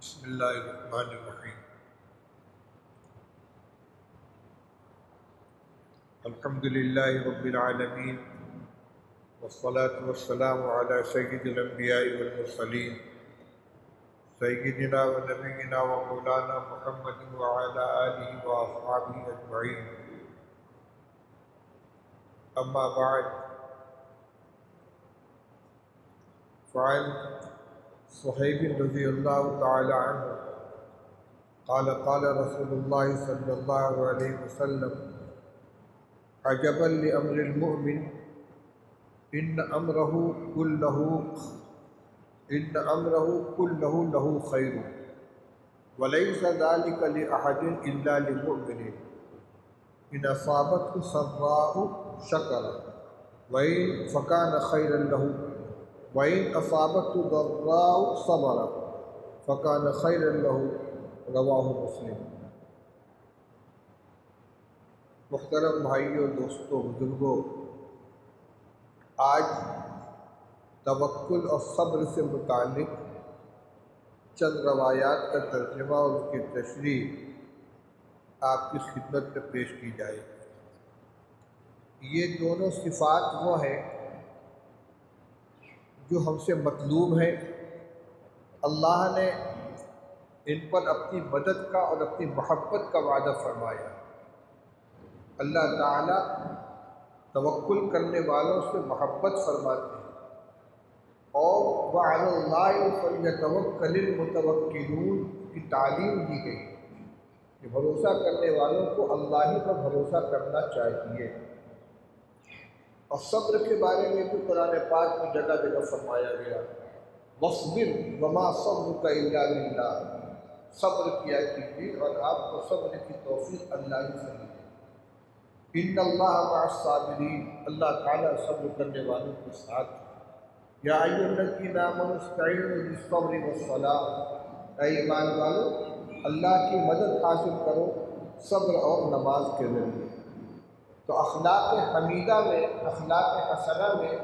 بسم اللہ الرحمن الرحیم۔ الحمد للہ رب العالمین، والصلاة والسلام علی سید الانبیاء والمرسلین، سیدنا و نبینا و مولانا محمد وعلی آلہ و اصحابہ اجمعین۔ اما بعد، فعن صہیب رضی اللہ تعالی عنہ قال قال رسول اللہ صلی اللہ علیہ وسلم: عجبا لامر المؤمن ان امرہ کلہ لہ خیر وليس ذلك لأحد الا للمؤمن ان اصابته سراء شکر وإن فكان خيرا له وَإِنْ أَصَابَتْهُ ضَرَّاءُ صَبَرَ فَكَانَ خَيْرًا لَهُ رواہ مسلم۔ محترم بھائیوں، دوستوں، بزرگوں، آج توکل اور صبر سے متعلق چند روایات کا ترجمہ اور اس کی تشریح آپ کی خدمت میں پیش کی جائے گی۔ یہ دونوں صفات وہ ہیں جو ہم سے مطلوب ہے۔ اللہ نے ان پر اپنی مدد کا اور اپنی محبت کا وعدہ فرمایا۔ اللہ تعالیٰ توکل کرنے والوں سے محبت فرماتے ہیں، اور وَعَلَى اللَّهِ فَلْيَتَوَكَّلِ الْمُتَوَكِّلُونَ کی تعلیم دی گئی کہ بھروسہ کرنے والوں کو اللہ ہی پر بھروسہ کرنا چاہیے۔ اور صبر کے بارے میں بھی قرآن پاک میں جگہ جگہ فرمایا گیا: وَاصْبِرْ وَمَا صَبْرُكَ إِلَّا بِاللَّهِ، صبر کیا کیجیے اور آپ کو صبر کی توفیق اللہ ہی سے ملے۔ إِنَّ اللَّهَ مَعَ الصَّابِرِينَ، اللہ تعالیٰ صبر کرنے والوں کے ساتھ۔ یا أَيُّهَا الَّذِينَ آمَنُوا اسْتَعِینُوا بِالصَّبْرِ وَالصَّلَاةِ، اے ایمان والو، اللہ کی مدد حاصل کرو صبر اور نماز کے ذریعے۔ تو اخلاق حمیدہ میں، اخلاق حسنہ میں،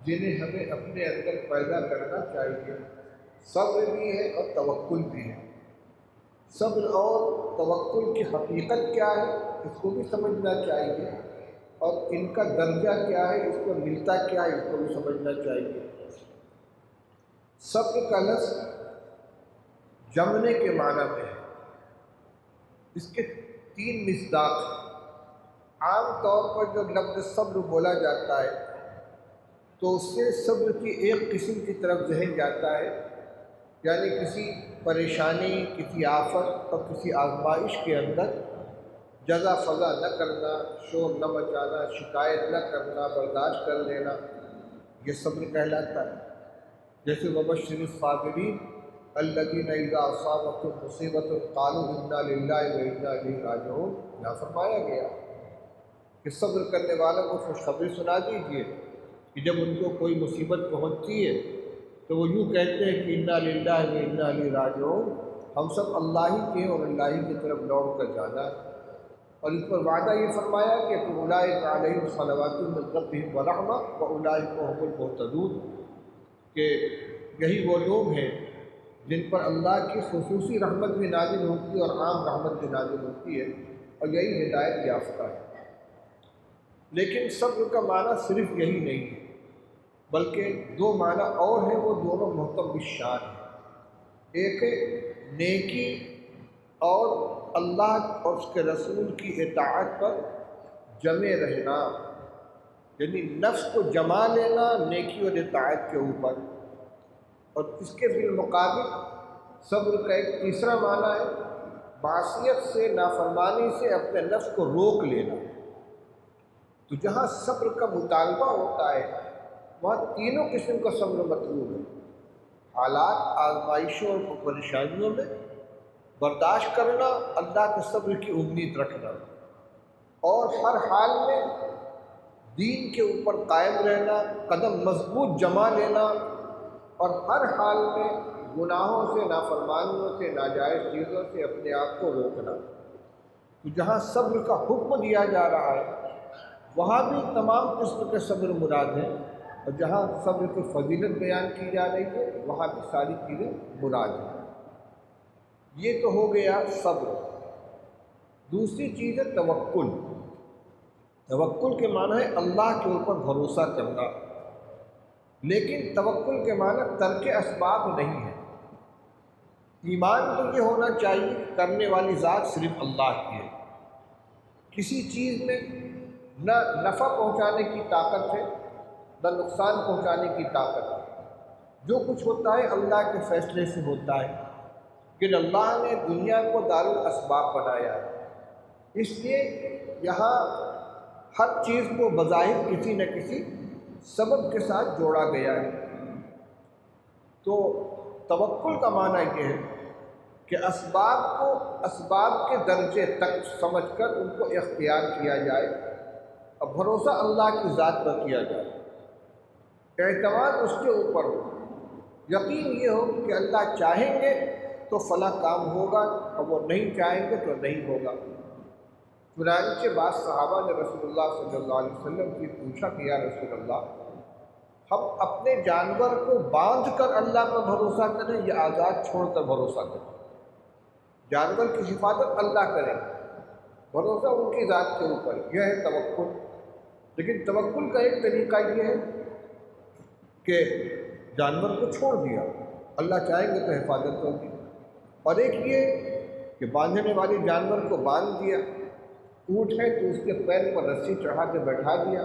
جنہیں ہمیں اپنے اندر پیدا کرنا چاہیے، صبر بھی ہے اور توکل بھی ہے۔ صبر اور توکل کی حقیقت کیا ہے، اس کو بھی سمجھنا چاہیے، اور ان کا درجہ کیا ہے، اس کو ملتا کیا ہے، اس کو بھی سمجھنا چاہیے۔ صبر کا لفظ جمنے کے معنی میں ہے۔ اس کے تین مصداق ہیں۔ عام طور پر جب لفظ صبر بولا جاتا ہے تو اس سے صبر کی ایک قسم کی طرف ذہن جاتا ہے، یعنی کسی پریشانی، کسی آفت اور کسی آزمائش کے اندر جزا فضا نہ کرنا، شور نہ مچانا، شکایت نہ کرنا، برداشت کر لینا، یہ صبر کہلاتا ہے۔ جیسے وَبَشِّرِ الصَّابِرِينَ الَّذِينَ إِذَا أَصَابَتْهُمْ مُصِیبَةٌ قَالُوا إِنَّا لِلَّهِ وَإِنَّا إِلَیْهِ رَاجِعُونَ، یہاں فرمایا گیا کہ صبر کرنے والوں کو خوشخبری سنا دیجیے کہ جب ان کو کوئی مصیبت پہنچتی ہے تو وہ یوں کہتے ہیں کہ انا للہ و انا الیہ راجعون، ہم سب اللہ ہی کے اور اللہ ہی کی طرف لوٹ کر جانا ہے۔ اور اس پر وعدہ یہ فرمایا کہ اولئک علیہم صلوات من ربہم ورحمہ واولئک هم المہتدون، کہ یہی وہ لوگ ہیں جن پر اللہ کی خصوصی رحمت بھی نازل ہوتی ہے اور عام رحمت بھی نازل ہوتی ہے، اور یہی ہدایت یافتہ ہے۔ لیکن صبر کا معنی صرف یہی نہیں ہے، بلکہ دو معنی اور ہیں، وہ دونوں محتم الشان ہیں۔ ایک ہے نیکی اور اللہ اور اس کے رسول کی اطاعت پر جمے رہنا، یعنی نفس کو جما لینا نیکی اور اطاعت کے اوپر۔ اور اس کے بالمقابل صبر کا ایک تیسرا معنی ہے معصیت سے، نافرمانی سے اپنے نفس کو روک لینا۔ تو جہاں صبر کا مطالبہ ہوتا ہے وہاں تینوں قسم کا صبر مطلوب ہے۔ حالات، آزمائشوں اور پریشانیوں میں برداشت کرنا، اللہ کے صبر کی امید رکھنا، اور ہر حال میں دین کے اوپر قائم رہنا، قدم مضبوط جما لینا، اور ہر حال میں گناہوں سے، نافرمانیوں سے، ناجائز چیزوں سے اپنے آپ کو روکنا۔ تو جہاں صبر کا حکم دیا جا رہا ہے وہاں بھی تمام قسم کے صبر مراد ہیں، اور جہاں صبر کی فضیلت بیان کی جا رہی ہے وہاں بھی ساری چیزیں مراد ہیں۔ یہ تو ہو گیا صبر۔ دوسری چیز ہے توکل۔ توکل کے معنی ہے اللہ کے اوپر بھروسہ کرنا، لیکن توکل کے معنی ترک اسباب نہیں ہے۔ ایمان تو یہ ہونا چاہیے کرنے والی ذات صرف اللہ کی ہے، کسی چیز میں نہ نفع پہنچانے کی طاقت ہے نہ نقصان پہنچانے کی طاقت ہے۔ جو کچھ ہوتا ہے اللہ کے فیصلے سے ہوتا ہے، کہ اللہ نے دنیا کو دارالاسباب بنایا ہے، اس لیے یہاں ہر چیز کو بظاہر کسی نہ کسی سبب کے ساتھ جوڑا گیا ہے۔ تو توکل کا معنی یہ ہے کہ اسباب کو اسباب کے درجے تک سمجھ کر ان کو اختیار کیا جائے اور بھروسہ اللہ کی ذات پر کیا جائے، اعتماد اس کے اوپر ہو، یقین یہ ہو کہ اللہ چاہیں گے تو فلاں کام ہوگا اور وہ نہیں چاہیں گے تو نہیں ہوگا۔ چنانچہ بعض صحابہ نے رسول اللہ صلی اللہ علیہ وسلم کی پوچھا کہ یا رسول اللہ، ہم اپنے جانور کو باندھ کر اللہ پر بھروسہ کریں یا آزاد چھوڑ کر بھروسہ کریں؟ جانور کی حفاظت اللہ کریں، بھروسہ ان کی ذات کے اوپر، یہ ہے توکل۔ لیکن توکل کا ایک طریقہ یہ ہے کہ جانور کو چھوڑ دیا، اللہ چاہیں گے تو حفاظت ہوگی، اور ایک یہ کہ باندھنے والے جانور کو باندھ دیا، اونٹ ہے تو اس کے پیر پر رسی چڑھا کے بیٹھا دیا،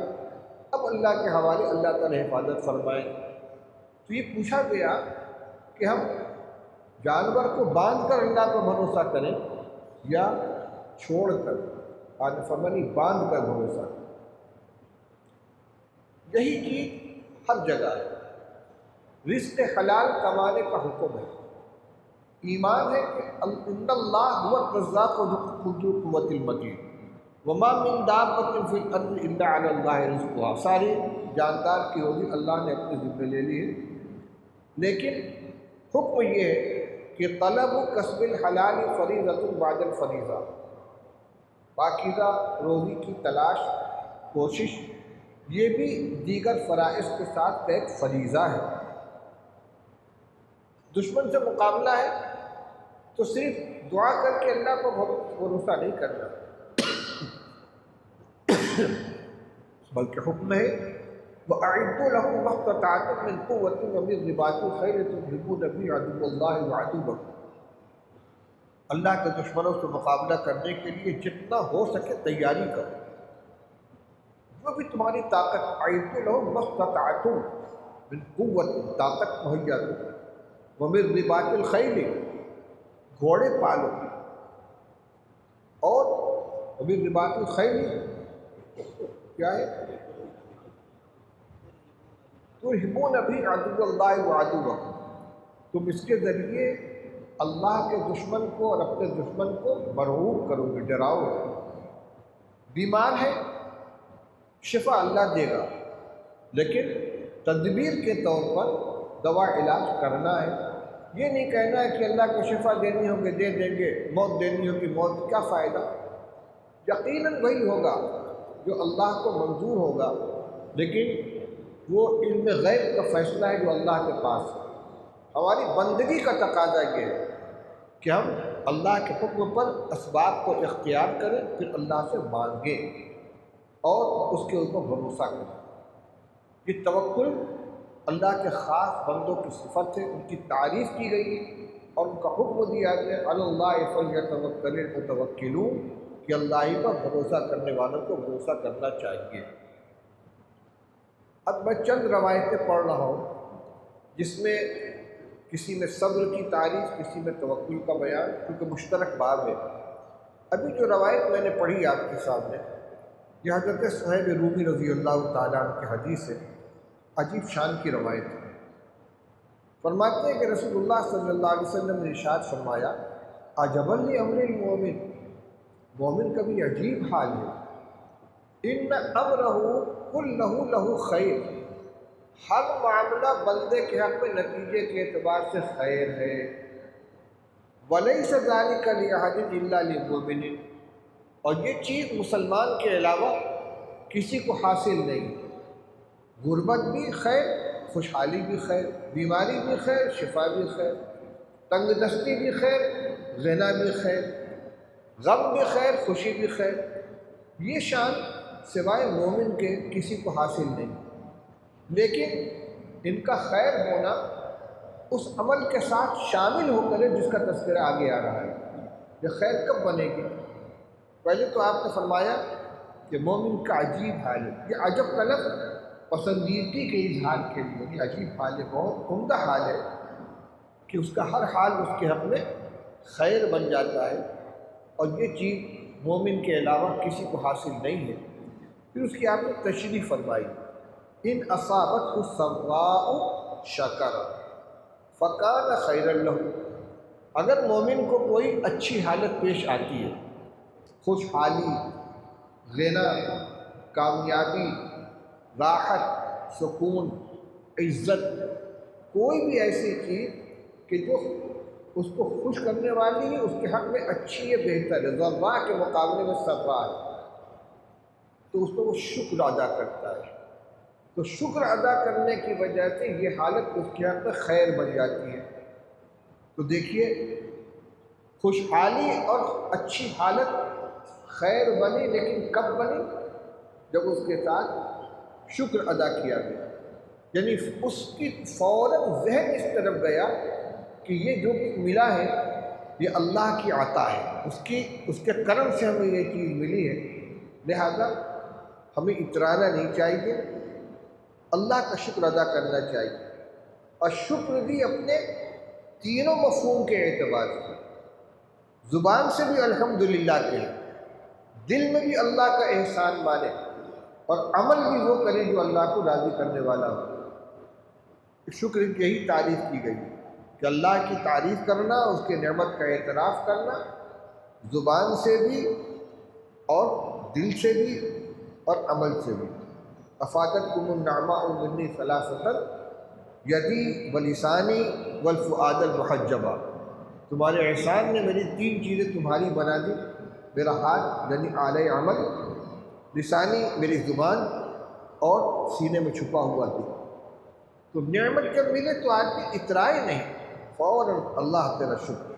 اب اللہ کے حوالے، اللہ تعالی حفاظت فرمائے۔ تو یہ پوچھا گیا کہ ہم جانور کو باندھ کر اللہ پر بھروسہ کریں یا چھوڑ کر، آج فرمانی باندھ کر بھروسہ کریں۔ یہی چیز ہر جگہ ہے، رزق حلال کمانے کا حکم ہے۔ ایمان ہے کہ ان اللہ هو الرزاق ذو القوۃ المتین وما من دابۃ فی الارض الا علی اللہ رزقها، ساری جاندار کی روزی اللہ نے اپنے ذمہ لے لی ہے، لیکن حکم یہ ہے کہ طلب کسب الحلال فریضۃ بعد الفریضہ، پاکیزہ روزی کی تلاش، کوشش، یہ بھی دیگر فرائض کے ساتھ ایک فریضہ ہے۔ دشمن سے مقابلہ ہے تو صرف دعا کر کے اللہ پر بھروسہ نہیں کرنا، بلکہ حکم ہے وَأَعِدُّوا لَهُم مَّا اسْتَطَعْتُم مِّن قُوَّةٍ وَمِن رِّبَاطِ الْخَيْلِ تُرْهِبُونَ بِهِ عَدُوَّ اللَّهِ وَعَدُوَّكُمْ، اللہ کے دشمنوں سے مقابلہ کرنے کے لیے جتنا ہو سکے تیاری کرو، جو بھی تمہاری طاقت، أَعِدُّوا لَهُم مَّا اسْتَطَعْتُم مِّن قُوَّةٍ، طاقت مہیا کرو، وَمِن رِّبَاطِ الْخَيْلِ، گھوڑے پالو، اور وَمِن رِّبَاطِ الْخَيْلِ کیا ہے؟ تُرْهِبُونَ بِهِ عَدُوَّ اللَّهِ وَعَدُوَّكُمْ، تم اس کے ذریعے اللہ کے دشمن کو اور اپنے دشمن کو مرعوب کرو گے، ڈراؤ گے۔ بیمار ہے، شفا اللہ دے گا، لیکن تدبیر کے طور پر دوا علاج کرنا ہے، یہ نہیں کہنا ہے کہ اللہ کو شفا دینی ہوگی دے دیں گے، موت دینی ہوگی موت، کیا فائدہ؟ یقیناً وہی ہوگا جو اللہ کو منظور ہوگا، لیکن وہ علم غیب کا فیصلہ ہے جو اللہ کے پاس ہے۔ ہماری بندگی کا تقاضا یہ ہے کہ ہم اللہ کے حکم پر اسباب کو اختیار کریں، پھر اللہ سے مانگیں اور اس کے اوپر بھروسہ کریں۔ یہ توکل اللہ کے خاص بندوں کی صفت ہے، ان کی تعریف کی گئی ہے اور ان کا حکم دیا گیا علی اللہ فلیتوکل المتوکلون، کہ اللہ ہی پر بھروسہ کرنے والوں کو بھروسہ کرنا چاہیے۔ اب میں چند روایتیں پڑھ رہا ہوں جس میں کسی میں صبر کی تعریف، کسی میں توکل کا بیان، کیونکہ مشترک باب ہے۔ ابھی جو روایت میں نے پڑھی آپ کے سامنے، یہ حضرت صہیب رومی رضی اللہ تعالیٰ عنہ کی حدیث ہے، عجیب شان کی روایت ہے۔ فرماتے ہیں کہ رسول اللہ صلی اللہ علیہ وسلم نے ارشاد فرمایا عجبا لامر المومن، مومن کا بھی عجیب حال ہے، ان امرہ کلہ لہ خیر، ہر معاملہ بندے کے حق میں نتیجے کے اعتبار سے خیر ہے، ولیس ذلک لأحد الا للمؤمن، اور یہ چیز مسلمان کے علاوہ کسی کو حاصل نہیں، غربت بھی خیر، خوشحالی بھی خیر، بیماری بھی خیر، شفا بھی خیر، تنگ دستی بھی خیر، غنا بھی خیر، غم بھی خیر، خوشی بھی خیر۔ یہ شان سوائے مومن کے کسی کو حاصل نہیں، لیکن ان کا خیر ہونا اس عمل کے ساتھ شامل ہو کر ہے جس کا تذکرہ آگے آ رہا ہے۔ یہ خیر کب بنے گی؟ پہلے تو آپ نے فرمایا کہ مومن کا عجیب حال ہے۔ یہ عجب کا لفظ پسندیدگی کے اظہار کے لیے، یہ عجیب حال ہے، بہت عمدہ حال ہے کہ اس کا ہر حال اس کے حق میں خیر بن جاتا ہے، اور یہ چیز مومن کے علاوہ کسی کو حاصل نہیں ہے۔ پھر اس کی آپ نے تشریح فرمائی، ان اصابت السراء شکر فکان خیرا لہ۔ اگر مومن کو کوئی اچھی حالت پیش آتی ہے، خوشحالی، غنا، کامیابی، راحت، سکون، عزت، کوئی بھی ایسی چیز کہ جو اس کو خوش کرنے والی ہے، اس کے حق میں اچھی ہے، بہتر ہے، ضراء کے مقابلے میں سراء ہے، تو اس کو وہ شکر ادا کرتا ہے۔ تو شکر ادا کرنے کی وجہ سے یہ حالت اس کے حق میں خیر بن جاتی ہے۔ تو دیکھیے، خوشحالی اور اچھی حالت خیر بنی، لیکن کب بنی؟ جب اس کے ساتھ شکر ادا کیا گیا، یعنی اس کی فوراً ذہن اس طرف گیا کہ یہ جو کچھ ملا ہے یہ اللہ کی عطا ہے، اس کے کرم سے ہمیں یہ چیز ملی ہے، لہذا ہمیں اترانا نہیں چاہیے، اللہ کا شکر ادا کرنا چاہیے۔ اور شکر بھی اپنے تینوں مفہوم کے اعتبار سے، زبان سے بھی الحمدللہ کہیں، دل میں بھی اللہ کا احسان مانے، اور عمل بھی وہ کرے جو اللہ کو راضی کرنے والا ہو۔ شکر کی یہی تعریف کی گئی کہ اللہ کی تعریف کرنا، اس کے نعمت کا اعتراف کرنا، زبان سے بھی اور دل سے بھی اور عمل سے بھی۔ افادتکم النعماء منی ثلاثۃ یدی ولسانی والفؤاد المحجبہ۔ تمہارے احسان نے میری تین چیزیں تمہاری بنا دی، میرا ہاتھ یعنی اعلی عمل، لسانی میری زبان، اور سینے میں چھپا ہوا دل۔ تو نعمت جب ملے تو آدمی اترائے نہیں، فوراً اللہ تیرا شکر،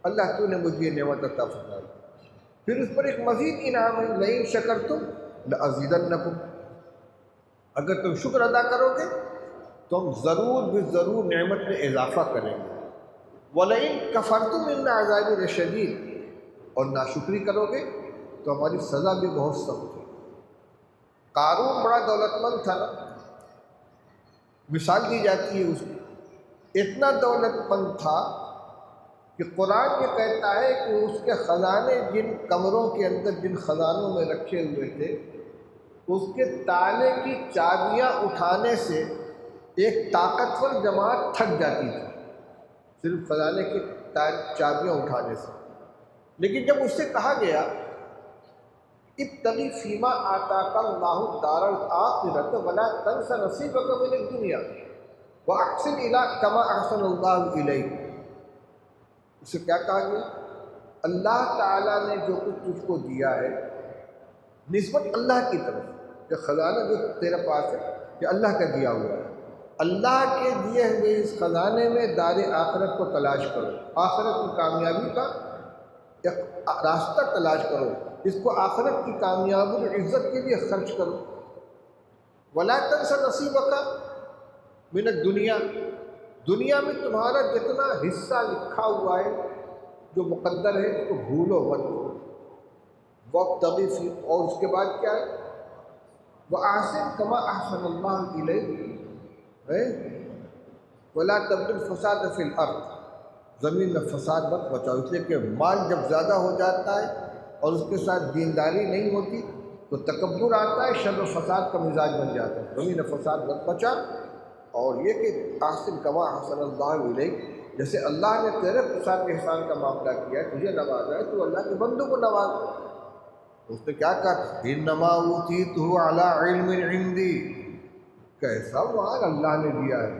اللہ تو نے مجھے یہ نعمت عطا فرمائی۔ پھر اس پر ایک مزید انعام ہے، لئن شکرتم لأزیدنکم، اگر تم شکر ادا کرو گے تو ہم ضرور ضرور نعمت میں اضافہ کریں گے۔ وَلَئِن كَفَرْتُمْ إِنَّ عَذَابِي لَشَدِيدٌ، اور ناشکری کرو گے تو ہماری سزا بھی بہت سخت ہے۔ قارون بڑا دولت مند تھا نا، مثال دی جاتی ہے اس کی، اتنا دولت مند تھا کہ قرآن یہ کہتا ہے کہ اس کے خزانے جن کمروں کے اندر، جن خزانوں میں رکھے ہوئے تھے، اس کے تالے کی چابیاں اٹھانے سے ایک طاقتور جماعت تھک جاتی تھی، صرف خزانے کی چابیاں اٹھانے سے۔ لیکن جب اس سے کہا گیا ابتغی فیما آتاک اللہ الدار الآخرۃ ولا تنس نصیبک من الدنیا واحسن کما احسن اللہ الیک، اسے کیا کہا گیا؟ اللہ تعالیٰ نے جو کچھ تجھ کو دیا ہے نسبت اللہ کی طرف، کہ خزانہ جو تیرے پاس ہے یہ اللہ کا دیا ہوا ہے، اللہ کے دیے ہوئے اس خزانے میں دار آخرت کو تلاش کرو، آخرت کی کامیابی کا ایک راستہ تلاش کرو، اس کو آخرت کی کامیابی اور عزت کے لیے خرچ کرو۔ وَلَا تَنْسَ نَصِيبَكَ مِنَ الدُّنْيَا، دنیا میں تمہارا جتنا حصہ لکھا ہوا ہے جو مقدر ہے اس کو بھولو مت۔ وَابْتَغِ فِي، اور اس کے بعد کیا ہے؟ وَأَحْسِنْ كَمَا أَحْسَنَ اللَّهُ إِلَيْكَ وَلَا تَبْغِ الْفَسَادَ فِي الْأَرْضِ، زمین میں فساد مت بچاؤ، اس لیے کہ مال جب زیادہ ہو جاتا ہے اور اس کے ساتھ دینداری نہیں ہوتی تو تکبر آتا ہے، شر و فساد کا مزاج بن جاتا ہے۔ زمین میں فساد مت بچا، اور یہ کہ احسن کما احسن اللہ الیک، جیسے اللہ نے تیرے ساتھ احسان کا معاملہ کیا ہے، تجھے نوازا ہے، تو اللہ کے بندوں کو نواز۔ اس نے کیا کہا؟ انما اوتیتہ علی علم عندی، کیسا مال اللہ نے دیا ہے،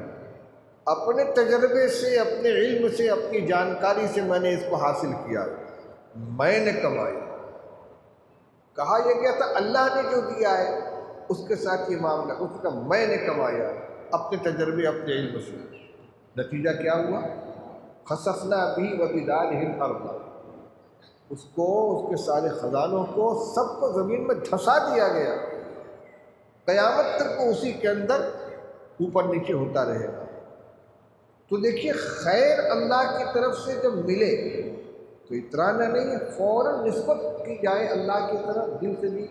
اپنے تجربے سے، اپنے علم سے، اپنی جانکاری سے میں نے اس کو حاصل کیا، میں نے کمائی۔ کہا یہ گیا تھا اللہ نے جو دیا ہے، اس کے ساتھ یہ معاملہ، اس کا میں نے کمایا اپنے تجربے، اپنے علم سے۔ نتیجہ کیا ہوا؟ خسفنا بھی وبدارہ الارض، اس کو، اس کے سارے خزانوں کو، سب کو زمین میں دھسا دیا گیا، قیامت تک وہ اسی کے اندر اوپر نیچے ہوتا رہے گا۔ تو دیکھیے خیر اللہ کی طرف سے جب ملے تو اترانا نہیں، فوراً نسبت کی جائے اللہ کی طرف، دل سے بھی،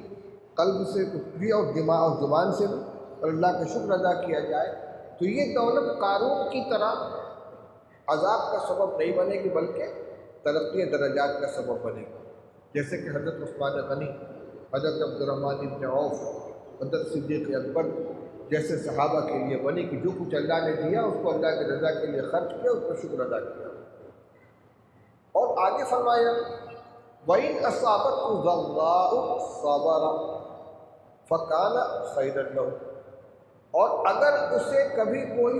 قلب سے بھی، اور دماغ اور زبان سے بھی، اور اللہ کا شکر ادا کیا جائے، تو یہ دولت قارون کی طرح عذاب کا سبب نہیں بنے گی، بلکہ ترقی درجات کا سبب بنے گی۔ جیسے کہ حضرت عثمان غنی، حضرت عبد الرحمن بن عوف، حضرت صدیق اکبر جیسے صحابہ کے لیے بنی کہ جو کچھ اللہ نے دیا اس کو اللہ کی رضا کے لیے خرچ کیا، اس پر شکر ادا کیا۔ اور آگے فرمایا وَإِنْ أَصَابَتْهُ ضَرَّاءٌ صَبَرَ فَكَانَ خَيْرًا لَهُ، اور اگر اسے کبھی کوئی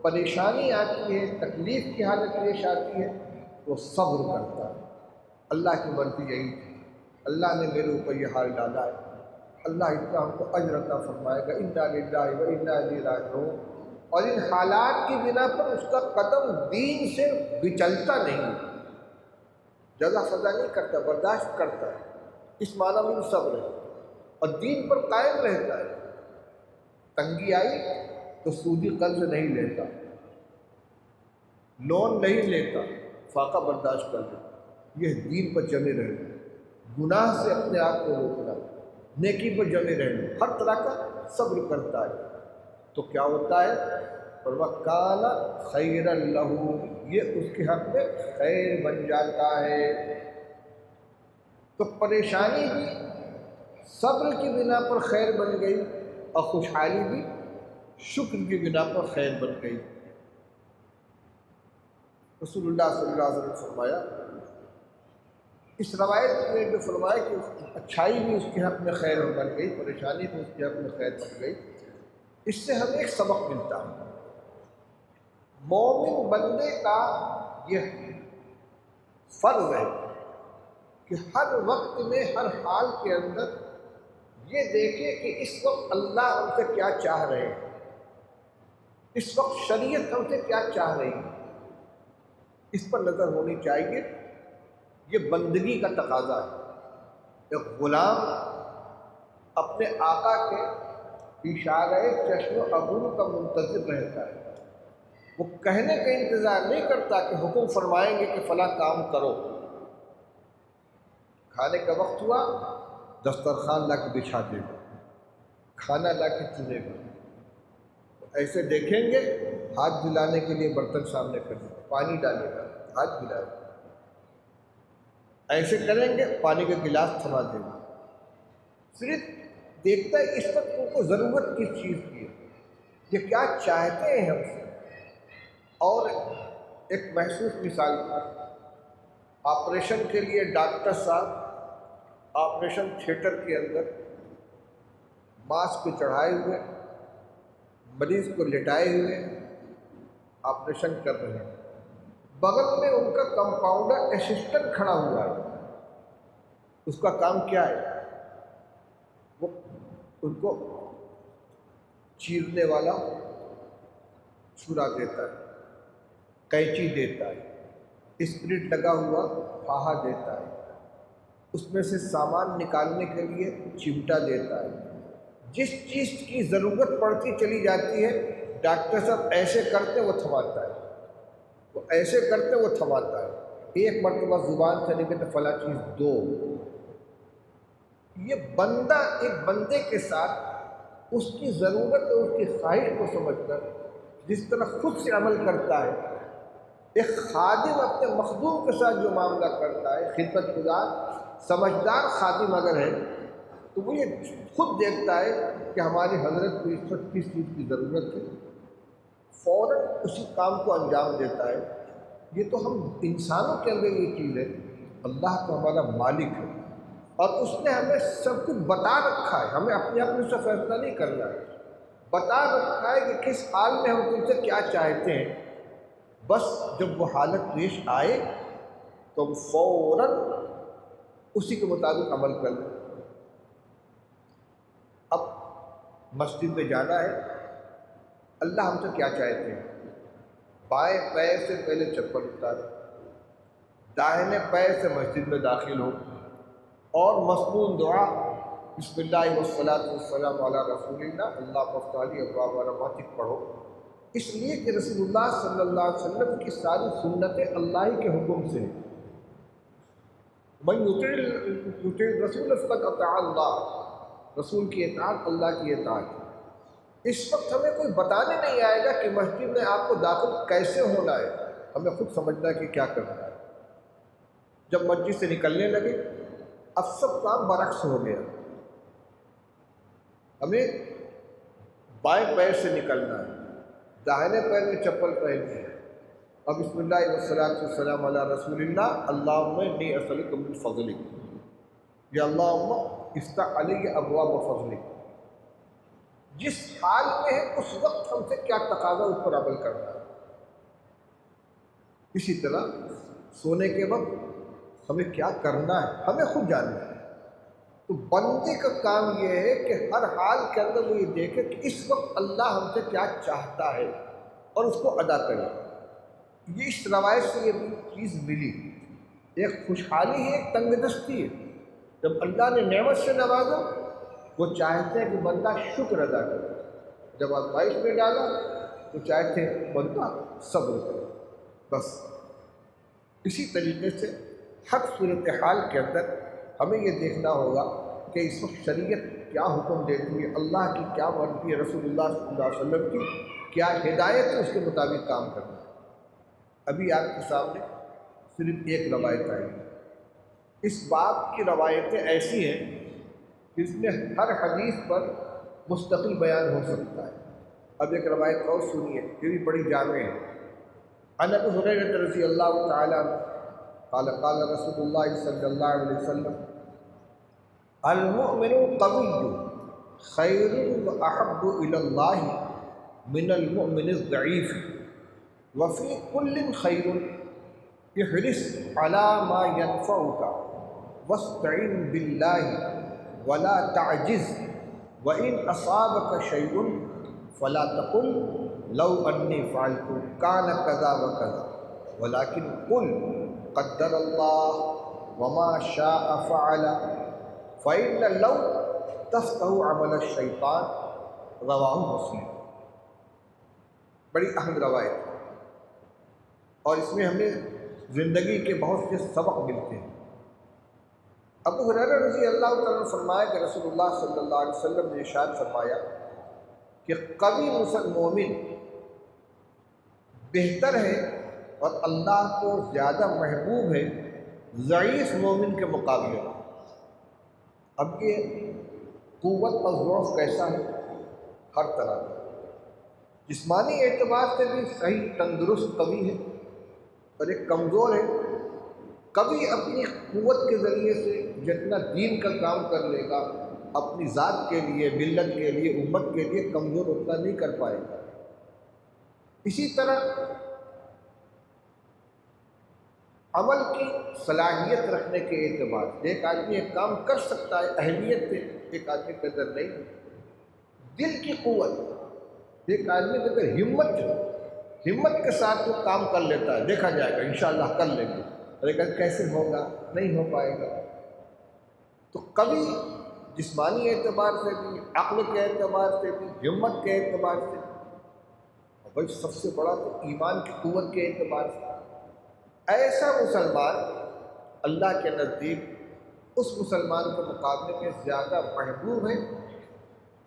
پریشانی آتی ہے، تکلیف کی حالت پیش آتی ہے تو صبر کرتا ہے۔ اللہ کی مرضی یہی تھی، اللہ نے میرے اوپر یہ حال ڈالا ہے، اللہ اس کا ہم کو اجر عطا فرمائے گا، اِنَّا لِلَّهِ وَإِنَّا إِلَيْهِ رَاجِعُونَ۔ اور ان حالات کی بنا پر اس کا قدم دین سے بچلتا نہیں، جزا فضا نہیں کرتا، برداشت کرتا ہے، اس معنی میں صبر ہے، اور دین پر قائم رہتا ہے۔ تنگی آئی تو سودی قرض نہیں لیتا، لون نہیں لیتا، فاقہ برداشت کر لیتا، یہ دین پر جمے رہنا، گناہ سے اپنے آپ کو روکنا، نیکی پر جمے رہنا، ہر طرح کا صبر کرتا ہے، تو کیا ہوتا ہے؟ وَكَانَ خَيْرًا لَهُ، یہ اس کے حق میں خیر بن جاتا ہے۔ تو پریشانی بھی صبر کی بنا پر خیر بن گئی، اور خوشحالی بھی شکر کی بنا پر خیر بن گئی۔ رسول اللہ صلی اللہ علیہ وسلم نے فرمایا، اس روایت میں جو فرمایا کہ اچھائی بھی اس کے حق میں خیر بن گئی، پریشانی بھی اس کے حق میں خیر بن گئی، اس سے ہمیں ایک سبق ملتا ہے۔ مومن بندے کا یہ فرض ہے کہ ہر وقت میں، ہر حال کے اندر یہ دیکھے کہ اس وقت اللہ ہم سے کیا چاہ رہے ہیں، اس وقت شریعت ہم سے کیا چاہ رہی ہے، اس پر نظر ہونی چاہیے۔ یہ بندگی کا تقاضا ہے۔ ایک غلام اپنے آقا کے اشارہ چشم و عبور کا منتظر رہتا ہے، وہ کہنے کا انتظار نہیں کرتا کہ حکم فرمائیں گے کہ فلاں کام کرو، کھانے کا وقت ہوا دسترخوان لا کے بچھا دے گا، کھانا لا کے چنے گا، ایسے دیکھیں گے ہاتھ دھلانے کے لیے برتن سامنے کر دیں گے، پانی ڈالے گا، ہاتھ دھلائے گا، ایسے کریں گے پانی کا گلاس تھما دے گا، صرف دیکھتا ہے اس وقت ان کو ضرورت کس چیز کی ہے، یہ کیا چاہتے ہیں ہم سے۔ اور ایک محسوس مثال پر، آپریشن کے لیے ڈاکٹر صاحب آپریشن تھیٹر کے اندر ماسک چڑھائے ہوئے، مریض کو لٹائے ہوئے آپریشن کر رہے ہیں، بغل میں ان کا کمپاؤنڈر اسسٹنٹ کھڑا ہوا ہے، اس کا کام کیا ہے؟ وہ ان کو چیرنے والا چھرا دیتا ہے، قینچی دیتا ہے، اسپرٹ لگا ہوا پھاہا دیتا ہے، اس میں سے سامان نکالنے کے لیے چمٹا دیتا ہے، جس چیز کی ضرورت پڑتی چلی جاتی ہے ڈاکٹر صاحب ایسے کرتے وہ تھماتا ہے، وہ ایسے کرتے وہ تھماتا ہے، ایک مرتبہ زبان سے نکلے تو فلاں چیز دو۔ یہ بندہ ایک بندے کے ساتھ اس کی ضرورت اور اس کی خواہش کو سمجھ کر جس طرح خود سے عمل کرتا ہے، ایک خادم اپنے مخدوم کے ساتھ جو معاملہ کرتا ہے، خدمت گزار سمجھدار خادم اگر ہے تو وہ یہ خود دیکھتا ہے کہ ہماری حضرت کو اس وقت کس چیز کی ضرورت ہے، فوراً اسی کام کو انجام دیتا ہے۔ یہ تو ہم انسانوں کے اندر یہ چیز ہے، اللہ تو ہمارا مالک ہے اور اس نے ہمیں سب کچھ بتا رکھا ہے، ہمیں اپنے آپ سے فیصلہ نہیں کرنا ہے، بتا رکھا ہے کہ کس حال میں ہم تم سے کیا چاہتے ہیں، بس جب وہ حالت پیش آئے تو ہم فوراً اسی کے مطابق عمل کر لیں۔ اب مسجد میں جانا ہے، اللہ ہم سے کیا چاہتے ہیں، بائیں پیر سے پہلے چپل اتارے، داہنے پیر سے مسجد میں داخل ہو اور مصنون دعا بسم اللہ والصلاۃ والسلام علی رسول اللہ اللہم افتح لی ابواب رحمتک پڑھو، اس لیے کہ رسول اللہ صلی اللہ علیہ وسلم کی ساری سنتیں اللہ ہی کے حکم سے ہیں۔ من یطع الرسول فقد اطاع اللہ، رسول کی اطاعت اللہ کی اطاعت ہے۔ اس وقت ہمیں کوئی بتانے نہیں آئے گا کہ مسجد میں آپ کو داخل کیسے ہونا ہے، ہمیں خود سمجھنا ہے کہ کیا کرنا ہے۔ جب مسجد سے نکلنے لگے اب سب کام برعکس ہو گیا، ہمیں بائیں پیر سے نکلنا ہے، داہنے پیر میں چپل پہننی ہے، اب بسم اللہ والصلاۃ والسلام علی رسول اللہ اللہم انی اسألک من فضلک، یا اللہم افتح علی ابواب فضلک۔ جس حال میں ہے اس وقت ہم سے کیا تقاضا اس پر عمل کرنا ہے۔ اسی طرح سونے کے وقت ہمیں کیا کرنا ہے ہمیں خود جاننا ہے۔ تو بندے کا کام یہ ہے کہ ہر حال کے اندر وہ یہ دیکھے کہ اس وقت اللہ ہم سے کیا چاہتا ہے اور اس کو ادا کرے۔ یہ اس روایت سے یہ چیز ملی، ایک خوشحالی ہے، ایک تنگ دستی ہے۔ جب اللہ نے نعمت سے نوازا وہ چاہتے ہیں کہ بندہ شکر ادا کرے، جب آزمائش میں ڈالا تو چاہتے ہیں بندہ صبر کرے۔ بس اسی طریقے سے ہر صورتحال کے اندر ہمیں یہ دیکھنا ہوگا کہ اس وقت شریعت کیا حکم دیتی ہے، اللہ کی کیا مرضی ہے، رسول اللہ صلی اللہ علیہ وسلم کی کیا ہدایت ہے، اس کے مطابق کام کرنا ہے۔ ابھی آپ کے سامنے صرف ایک روایت آئی ہے، اس باب کی روایتیں ایسی ہیں کہ اس میں ہر حدیث پر مستقل بیان ہو سکتا ہے۔ اب ایک روایت اور سنیے، یہ بھی بڑی جامع ہے۔ عن ابی ہریرہ رضی اللہ تعالی عنہ قال قال رسول اللہ صلی اللہ علیہ وسلم المؤمن القوی خیر واحب الی اللہ من المؤمن الضعیف وفی کل خیر احرص علی ما ینفعک واستعن باللہ ولا تعجز وإن أصابك شيء فلا تقل لو أني فعلت كان كذا وكذا ولكن قل قدر الله وما شاء فعل فإن لو تفتح عمل الشيطان رواه مسلم۔ بڑی اہم روایت ہے اور اس میں ہمیں زندگی کے بہت سے سبق ملتے ہیں۔ ابو ہریرہ رضی اللہ تعالیٰ عنہ فرمایا کہ رسول اللہ صلی اللہ علیہ وسلم نے ارشاد فرمایا کہ قوی مومن بہتر ہے اور اللہ کو زیادہ محبوب ہے ضعیف مومن کے مقابلے میں۔ اب یہ قوت اور ضعف کیسا ہے؟ ہر طرح کا، جسمانی اعتبار سے بھی صحیح تندرست قوی ہے اور ایک کمزور ہے۔ کبھی اپنی قوت کے ذریعے سے جتنا دین کا کام کر لے گا اپنی ذات کے لیے، ملت کے لیے، امت کے لیے کمزور اتنا نہیں کر پائے گا۔ اسی طرح عمل کی صلاحیت رکھنے کے اعتبار سے ایک آدمی ایک کام کر سکتا ہے اہلیت سے، ایک آدمی کے اندر نہیں۔ دل کی قوت، ایک آدمی کے اندر ہمت کے ساتھ وہ کام کر لیتا ہے، دیکھا جائے گا انشاءاللہ کر لیں گے، لیکن کیسے ہوگا؟ نہیں ہو پائے گا۔ تو کبھی جسمانی اعتبار سے بھی، عقل کے اعتبار سے بھی، ہمت کے اعتبار سے، اور بھائی سب سے بڑا تو ایمان کی قوت کے اعتبار سے، ایسا مسلمان اللہ کے نزدیک اس مسلمان کے مقابلے میں زیادہ محبوب ہے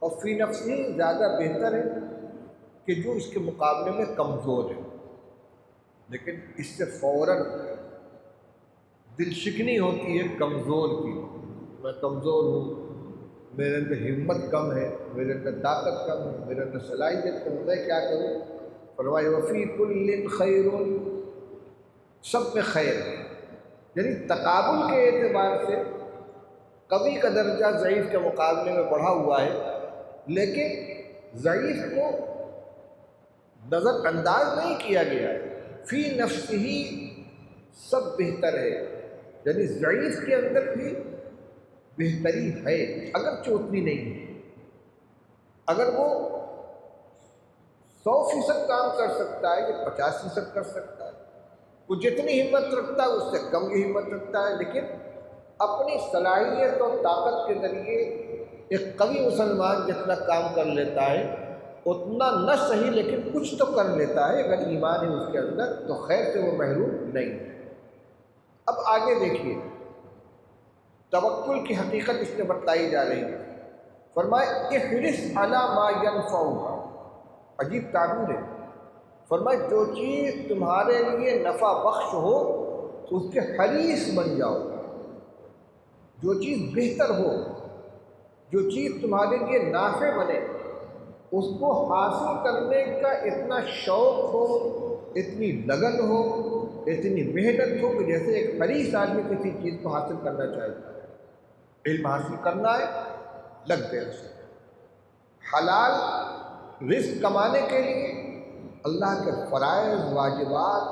اور فی نفسی زیادہ بہتر ہے کہ جو اس کے مقابلے میں کمزور ہے۔ لیکن اس سے فوراً دل شکنی ہوتی ہے کمزور کی، میں کمزور ہوں، میرے اندر ہمت کم ہے، میرے اندر طاقت کم ہے، میرے اندر صلاحیت کم ہے، میں کیا کروں؟ فرمائے وفی کل خیر، سب میں خیر ہے۔ یعنی تقابل کے اعتبار سے قوی کا درجہ ضعیف کے مقابلے میں بڑھا ہوا ہے، لیکن ضعیف کو نظر انداز نہیں کیا گیا ہے۔ فی نفس ہی سب بہتر ہے، یعنی ضعیف کے اندر بھی بہتری ہے، اگرچہ اتنی نہیں ہے۔ اگر وہ 100% کام کر سکتا ہے کہ 50% کر سکتا ہے، وہ جتنی ہمت رکھتا ہے اس سے کم کی ہمت رکھتا ہے، لیکن اپنی صلاحیت اور طاقت کے ذریعے ایک قوی مسلمان جتنا کام کر لیتا ہے اتنا نہ صحیح لیکن کچھ تو کر لیتا ہے، اگر ایمان ہے اس کے اندر تو خیر سے وہ محروم نہیں ہے۔ اب آگے دیکھیے توکل کی حقیقت اس میں بتلائی جا رہی ہے۔ فرمائے احرص علی ما ینفعک، عجیب تعبیر ہے۔ فرمائے جو چیز تمہارے لیے نفع بخش ہو اس کے حریص بن جاؤ، جو چیز بہتر ہو، جو چیز تمہارے لیے نافع بنے اس کو حاصل کرنے کا اتنا شوق ہو، اتنی لگن ہو، اتنی محنت ہو کہ جیسے ایک حریص آدمی کسی چیز کو حاصل کرنا چاہتا ہے۔ علم حاصل کرنا ہے، لگ گئے اسے۔ حلال رزق کمانے کے لیے اللہ کے فرائض، واجبات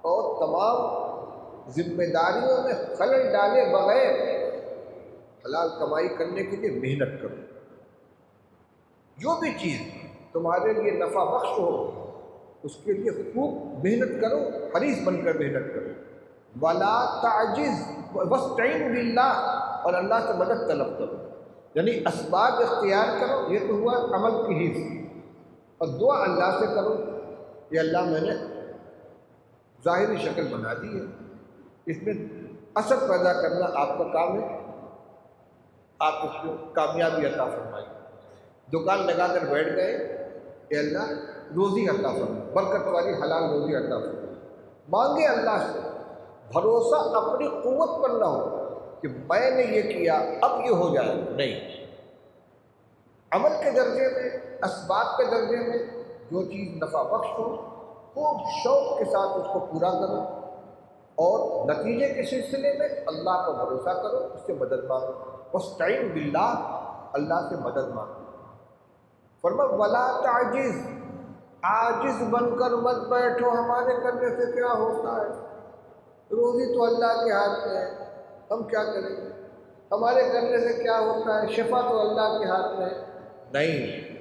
اور تمام ذمہ داریوں میں خلل ڈالے بغیر حلال کمائی کرنے کے لیے محنت کرو۔ جو بھی چیز تمہارے لیے نفع بخش ہو اس کے لیے خوب محنت کرو، حریص بن کر محنت کرو۔ ولا تعجز واستعن باللہ، اور اللہ سے مدد طلب کرو، یعنی اسباب اختیار کرو، یہ تو ہوا عمل کی حص، اور دعا اللہ سے کرو کہ اللہ میں نے ظاہری شکل بنا دی ہے، اس میں اثر پیدا کرنا آپ کا کام ہے، آپ اس کو کامیابی عطا فرمائیے۔ دکان لگا کر بیٹھ گئے کہ اللہ روزی عطا فرمائے، برکت والی حلال روزی عطا فرمائے، مانگے اللہ سے، بھروسہ اپنی قوت پر نہ ہو کہ میں نے یہ کیا اب یہ ہو جائے، نہیں، عمل کے درجے میں، اسباب کے درجے میں جو چیز نفع بخش ہو خوب شوق کے ساتھ اس کو پورا کرو، اور نتیجے کے سلسلے میں اللہ کو بھروسہ کرو، اس سے مدد مانگو۔ واستعن باللہ، اللہ سے مدد مانگو۔ فرمایا ولا تعجز، عاجز بن کر مت بیٹھو، ہمارے کرنے سے کیا ہوتا ہے، روزی تو اللہ کے ہاتھ میں ہے، ہم کیا کریں گے، ہمارے کرنے سے کیا ہوتا ہے، شفا تو اللہ کے ہاتھ میں ہے۔ نہیں،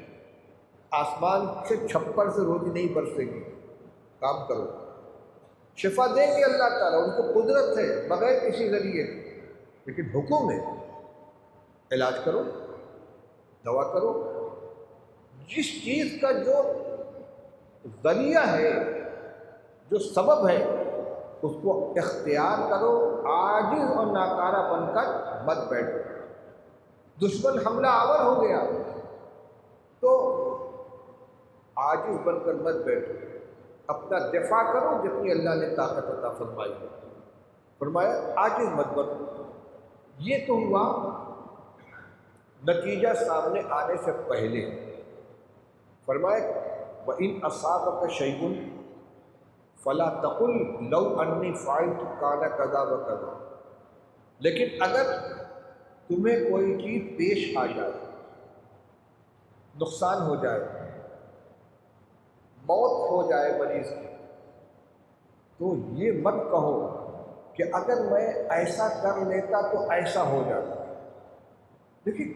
آسمان سے چھپر سے روزی نہیں برسے گی، کام کرو، شفا دیں گے اللہ تعالیٰ، ان کو قدرت ہے بغیر کسی ذریعے، لیکن حکم ہے علاج کرو، دوا کرو، جس چیز کا جو ذریعہ ہے، جو سبب ہے اس کو اختیار کرو، عاجز اور ناکارہ بن کر مت بیٹھو۔ دشمن حملہ آور ہو گیا تو عاجز بن کر مت بیٹھو، اپنا دفاع کرو جتنی اللہ نے طاقت عطا فرمائی ہے۔ فرمایا عاجز مت بنو۔ یہ تو ہوا نتیجہ سامنے آنے سے پہلے۔ فرمایا وَإِنْ أَصَابَكَ شَيْءٌ فَلَا تَقُلْ لَوْ أَنِّي فَعَلْتُ كَانَ كَذَا وَكَذَا، لیکن اگر تمہیں کوئی چیز پیش آ جائے، نقصان ہو جائے، موت ہو جائے مریض کی، تو یہ مت کہو کہ اگر میں ایسا کر لیتا تو ایسا ہو جاتا۔ دیکھیے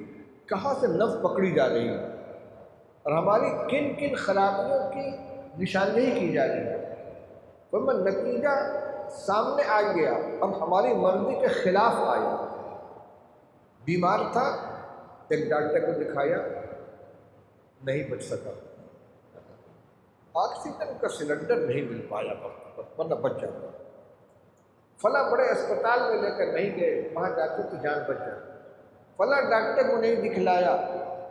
کہاں سے نفس پکڑی جا رہی ہے اور ہماری کن کن خرابیوں کی نشاندہی کی جا رہی ہے۔ فرما نتیجہ سامنے آ گیا، اب ہماری مرضی کے خلاف آیا۔ بیمار تھا، ایک ڈاکٹر کو دکھایا، نہیں بچ سکا، آکسیجن کا سلنڈر نہیں مل پایا وقت پر، ورنہ بچ جاتا۔ فلاں بڑے اسپتال میں لے کر نہیں گئے، وہاں جاتے تو جان بچ جاتی۔ فلاں ڈاکٹر کو نہیں دکھلایا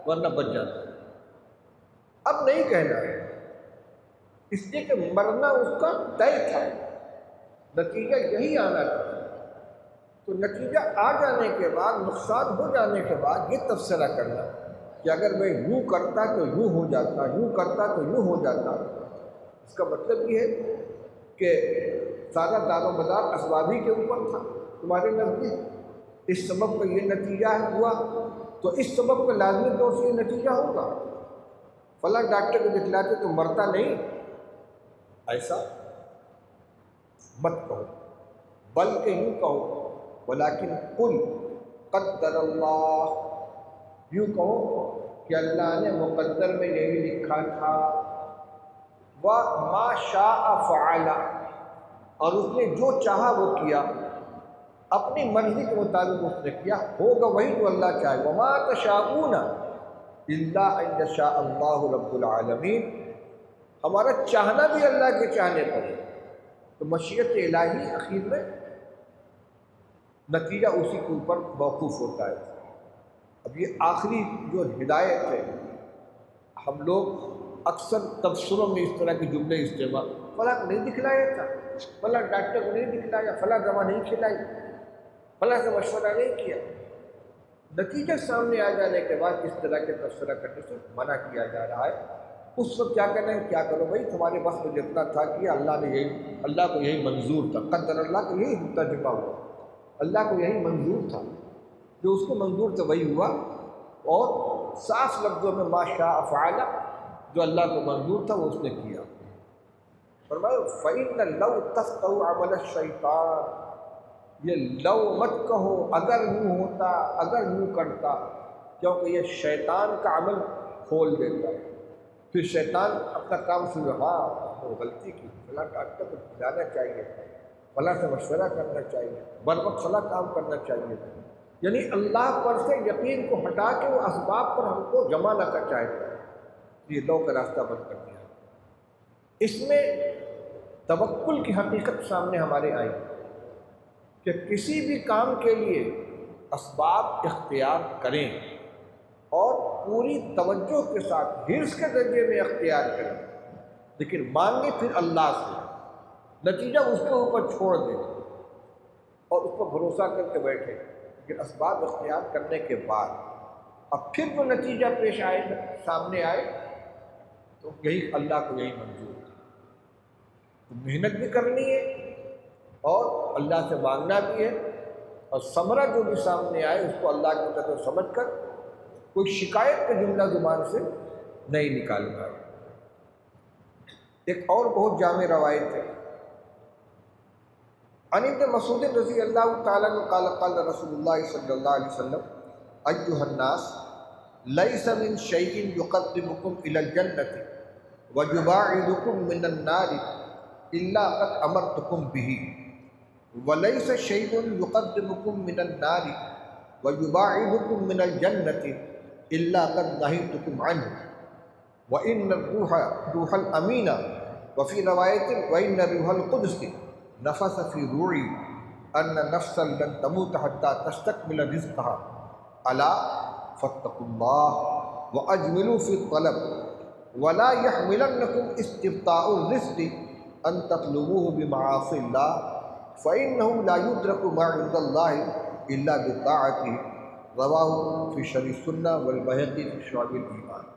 ورنہ بچ جاتا۔ اب نہیں کہنا ہے، اس لیے کہ مرنا اس کا طے تھا، نتیجہ یہی آنا تھا۔ تو نتیجہ آ جانے کے بعد، نقصان ہو جانے کے بعد یہ تبصرہ کرنا کہ اگر میں یوں کرتا تو یوں ہو جاتا، یوں کرتا تو یوں ہو جاتا۔ اس کا مطلب یہ ہے کہ سارا دار و مدار اسبابی کے اوپر تھا تمہارے نزدیک، اس سبب کا یہ نتیجہ ہوا تو اس سبب کا لازمی طور سے یہ نتیجہ ہوگا۔ فلاں ڈاکٹر کو دکھلاتے تو مرتا نہیں، ایسا مت کہو، بلکہ یوں کہو ولیکن قل قدر اللہ، یوں کہو کہ اللہ نے مقدر میں یہی لکھا تھا، وما شاء فعل، اور اس نے جو چاہا وہ کیا، اپنی مرضی کے مطابق اس نے کیا، ہوگا وہی جو اللہ چاہے۔ وما تشاءون الا ان یشاء اللہ رب العالمین، ہمارا چاہنا بھی اللہ کے چاہنے پر ہے، تو مشیت الہی اخیر میں نتیجہ اسی کے اوپر موقوف ہوتا ہے۔ اب یہ آخری جو ہدایت ہے، ہم لوگ اکثر تبصروں میں اس طرح کے جملے استعمال، فلاں کو نہیں دکھلایا تھا، فلاں ڈاکٹر کو نہیں دکھلایا، فلاں دوا نہیں کھلائی، فلاں سے مشورہ نہیں کیا، نتیجہ سامنے آ جانے کے بعد اس طرح کے تبصرہ کرنے سے منع کیا جا رہا ہے۔ اس وقت کیا کرنا ہے، کیا کرو بھائی، تمہارے بس میں جتنا تھا کہ اللہ کو یہی منظور تھا، قدر اللہ کو یہی ترجمہ ہوا، اللہ کو یہی منظور تھا، جو اس کو منظور تھا وہی ہوا، اور صاف لفظوں میں ما شاء فعل، جو اللہ کو منظور تھا وہ اس نے کیا۔ فرمایا فَإِنَّ لَوْ تَفْقَهُ عَمَلَ الشَّيْطَانِ، یہ لو مت کہو، اگر یوں ہوتا، اگر یوں کرتا، کیونکہ یہ شیطان کا عمل کھول دیتا ہے۔ پھر شیطان اپنا کام شروع، ہاں وہ غلطی کی، فلاں ڈاکٹر کو جانا چاہیے تھا، فلاں سے مشورہ کرنا چاہیے، بر وقت فلاں کام کرنا چاہیے تھا، یعنی اللہ پر سے یقین کو ہٹا کے وہ اسباب پر ہم کو جمانا کا چاہتا ہے، یہ لو کا راستہ بند کر دیا۔ اس میں توکل کی حقیقت سامنے ہمارے آئی کہ کسی بھی کام کے لیے اسباب اختیار کریں اور پوری توجہ کے ساتھ حرص کے ذریعے میں اختیار کریں، لیکن مانگیں پھر اللہ سے، نتیجہ اس کے اوپر چھوڑ دیں اور اس پر بھروسہ کر کے بیٹھیں، لیکن اسباب اختیار کرنے کے بعد اب پھر جو نتیجہ پیش آئے سامنے آئے تو یہی اللہ کو یہی منظور ہے۔ تو محنت بھی کرنی ہے اور اللہ سے مانگنا بھی ہے، اور ثمرہ جو بھی سامنے آئے اس کو اللہ کی طرف سمجھ کر کوئی شکایت کا جملہ زبان سے نہیں نکالنا ہے۔ ایک اور بہت جامع روایت ہے، عن ابن مسعود رضی اللہ تعالیٰ عنہ قال قال رسول اللہ صلی اللہ علیہ وسلم ایھا الناس لیس من شیء یقربکم الی الجنۃ ویباعدکم من النار الا قد امرتکم بہ، ولیس شیء یقربکم من النار ویباعدکم من الجنۃ الا قد نہیتکم عنہ، وان الروح الامین، وفی روایت وان الروح القدس نفث فی روعی ان نفسا لن تموت حتی تستکمل رزقها، الا فاتقوا اللہ واجملوا فی الطلب ولا يحملنکم استبطاء الرزق ان تطلبوه بمعاصی اللہ فإنه لا يدرك ما عند اللہ الا بطاعته، رواہ فی شرح السنہ والبیہقی فی شعب الایمان۔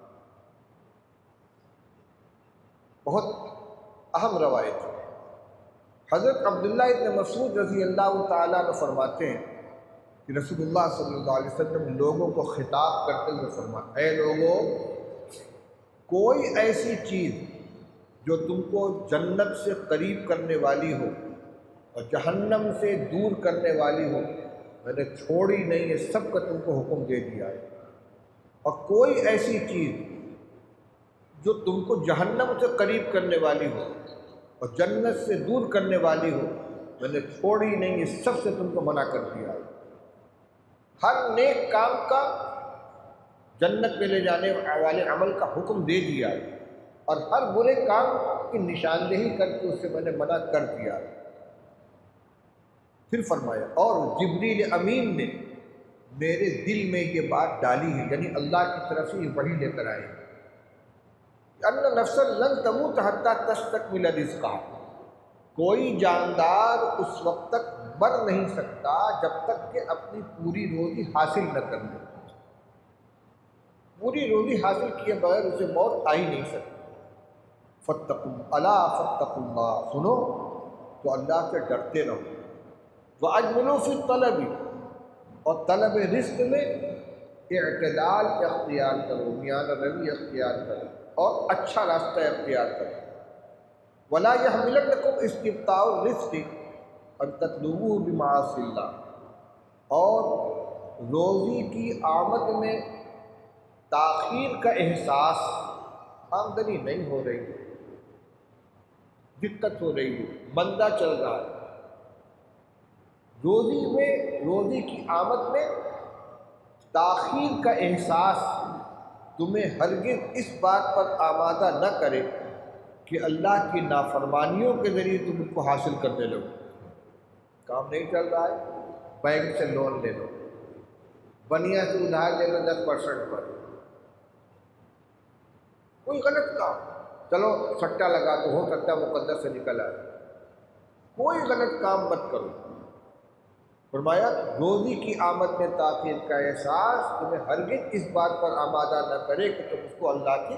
بہت اہم روایت ہے۔ حضرت عبداللہ ابن مسعود رضی اللہ تعالیٰ عنہ فرماتے ہیں کہ رسول اللہ صلی اللہ علیہ وسلم لوگوں کو خطاب کرتے ہوئے فرماتے ہیں، اے لوگوں، کوئی ایسی چیز جو تم کو جنت سے قریب کرنے والی ہو اور جہنم سے دور کرنے والی ہو، میں نے چھوڑی نہیں ہے، سب کا تم کو حکم دے دیا ہے، اور کوئی ایسی چیز جو تم کو جہنم سے قریب کرنے والی ہو اور جنت سے دور کرنے والی ہو، میں نے چھوڑی نہیں ہے، سب سے تم کو منع کر دیا ہے۔ ہر نیک کام کا، جنت میں لے جانے والے عمل کا حکم دے دیا ہے، اور ہر برے کام کی نشاندہی کر کے اس سے میں نے منع کر دیا ہے۔ پھر فرمایا اور جبریل امین نے میرے دل میں یہ بات ڈالی ہے، یعنی اللہ کی طرف سے یہ وحی لے کر آئے، ان نفسا لن تموت حتی تستکمل رزقها، کوئی جاندار اس وقت تک مر نہیں سکتا جب تک کہ اپنی پوری روزی حاصل نہ کر لے، پوری روزی حاصل کیے بغیر اسے موت آ ہی نہیں سکتی۔ فاتقوا الا فاتقوا اللہ، سنو تو اللہ سے ڈرتے رہو، واجملوا فی الطلب، اور طلب رزق میں اعتدال اختیار کرو، میانہ روی اختیار کرو اور اچھا راستہ اختیار کرو۔ ولا يحملنکم استبطاء الرزق ان تطلبوه بمعاصی اللہ، اور روزی کی آمد میں تاخیر کا احساس، آمدنی نہیں ہو رہی دقت ہو رہی ہے، مندہ چل رہا ہے، روزی کی آمد میں تاخیر کا احساس تمہیں ہرگز اس بات پر آمادہ نہ کرے کہ اللہ کی نافرمانیوں کے ذریعے تم ان کو حاصل کرنے لگو۔ کام نہیں چل رہا ہے، بینک سے لون لے لو، بنیا سے ادھار لے لو 10% پر، کوئی غلط کام، چلو سٹا لگا تو ہو سکتا ہے مقدر سے نکل آئے، کوئی غلط کام مت کرو۔ فرمایا روزی کی آمد میں تاخیر کا احساس تمہیں ہرگز اس بات پر آمادہ نہ کرے کہ تم اس کو اللہ کی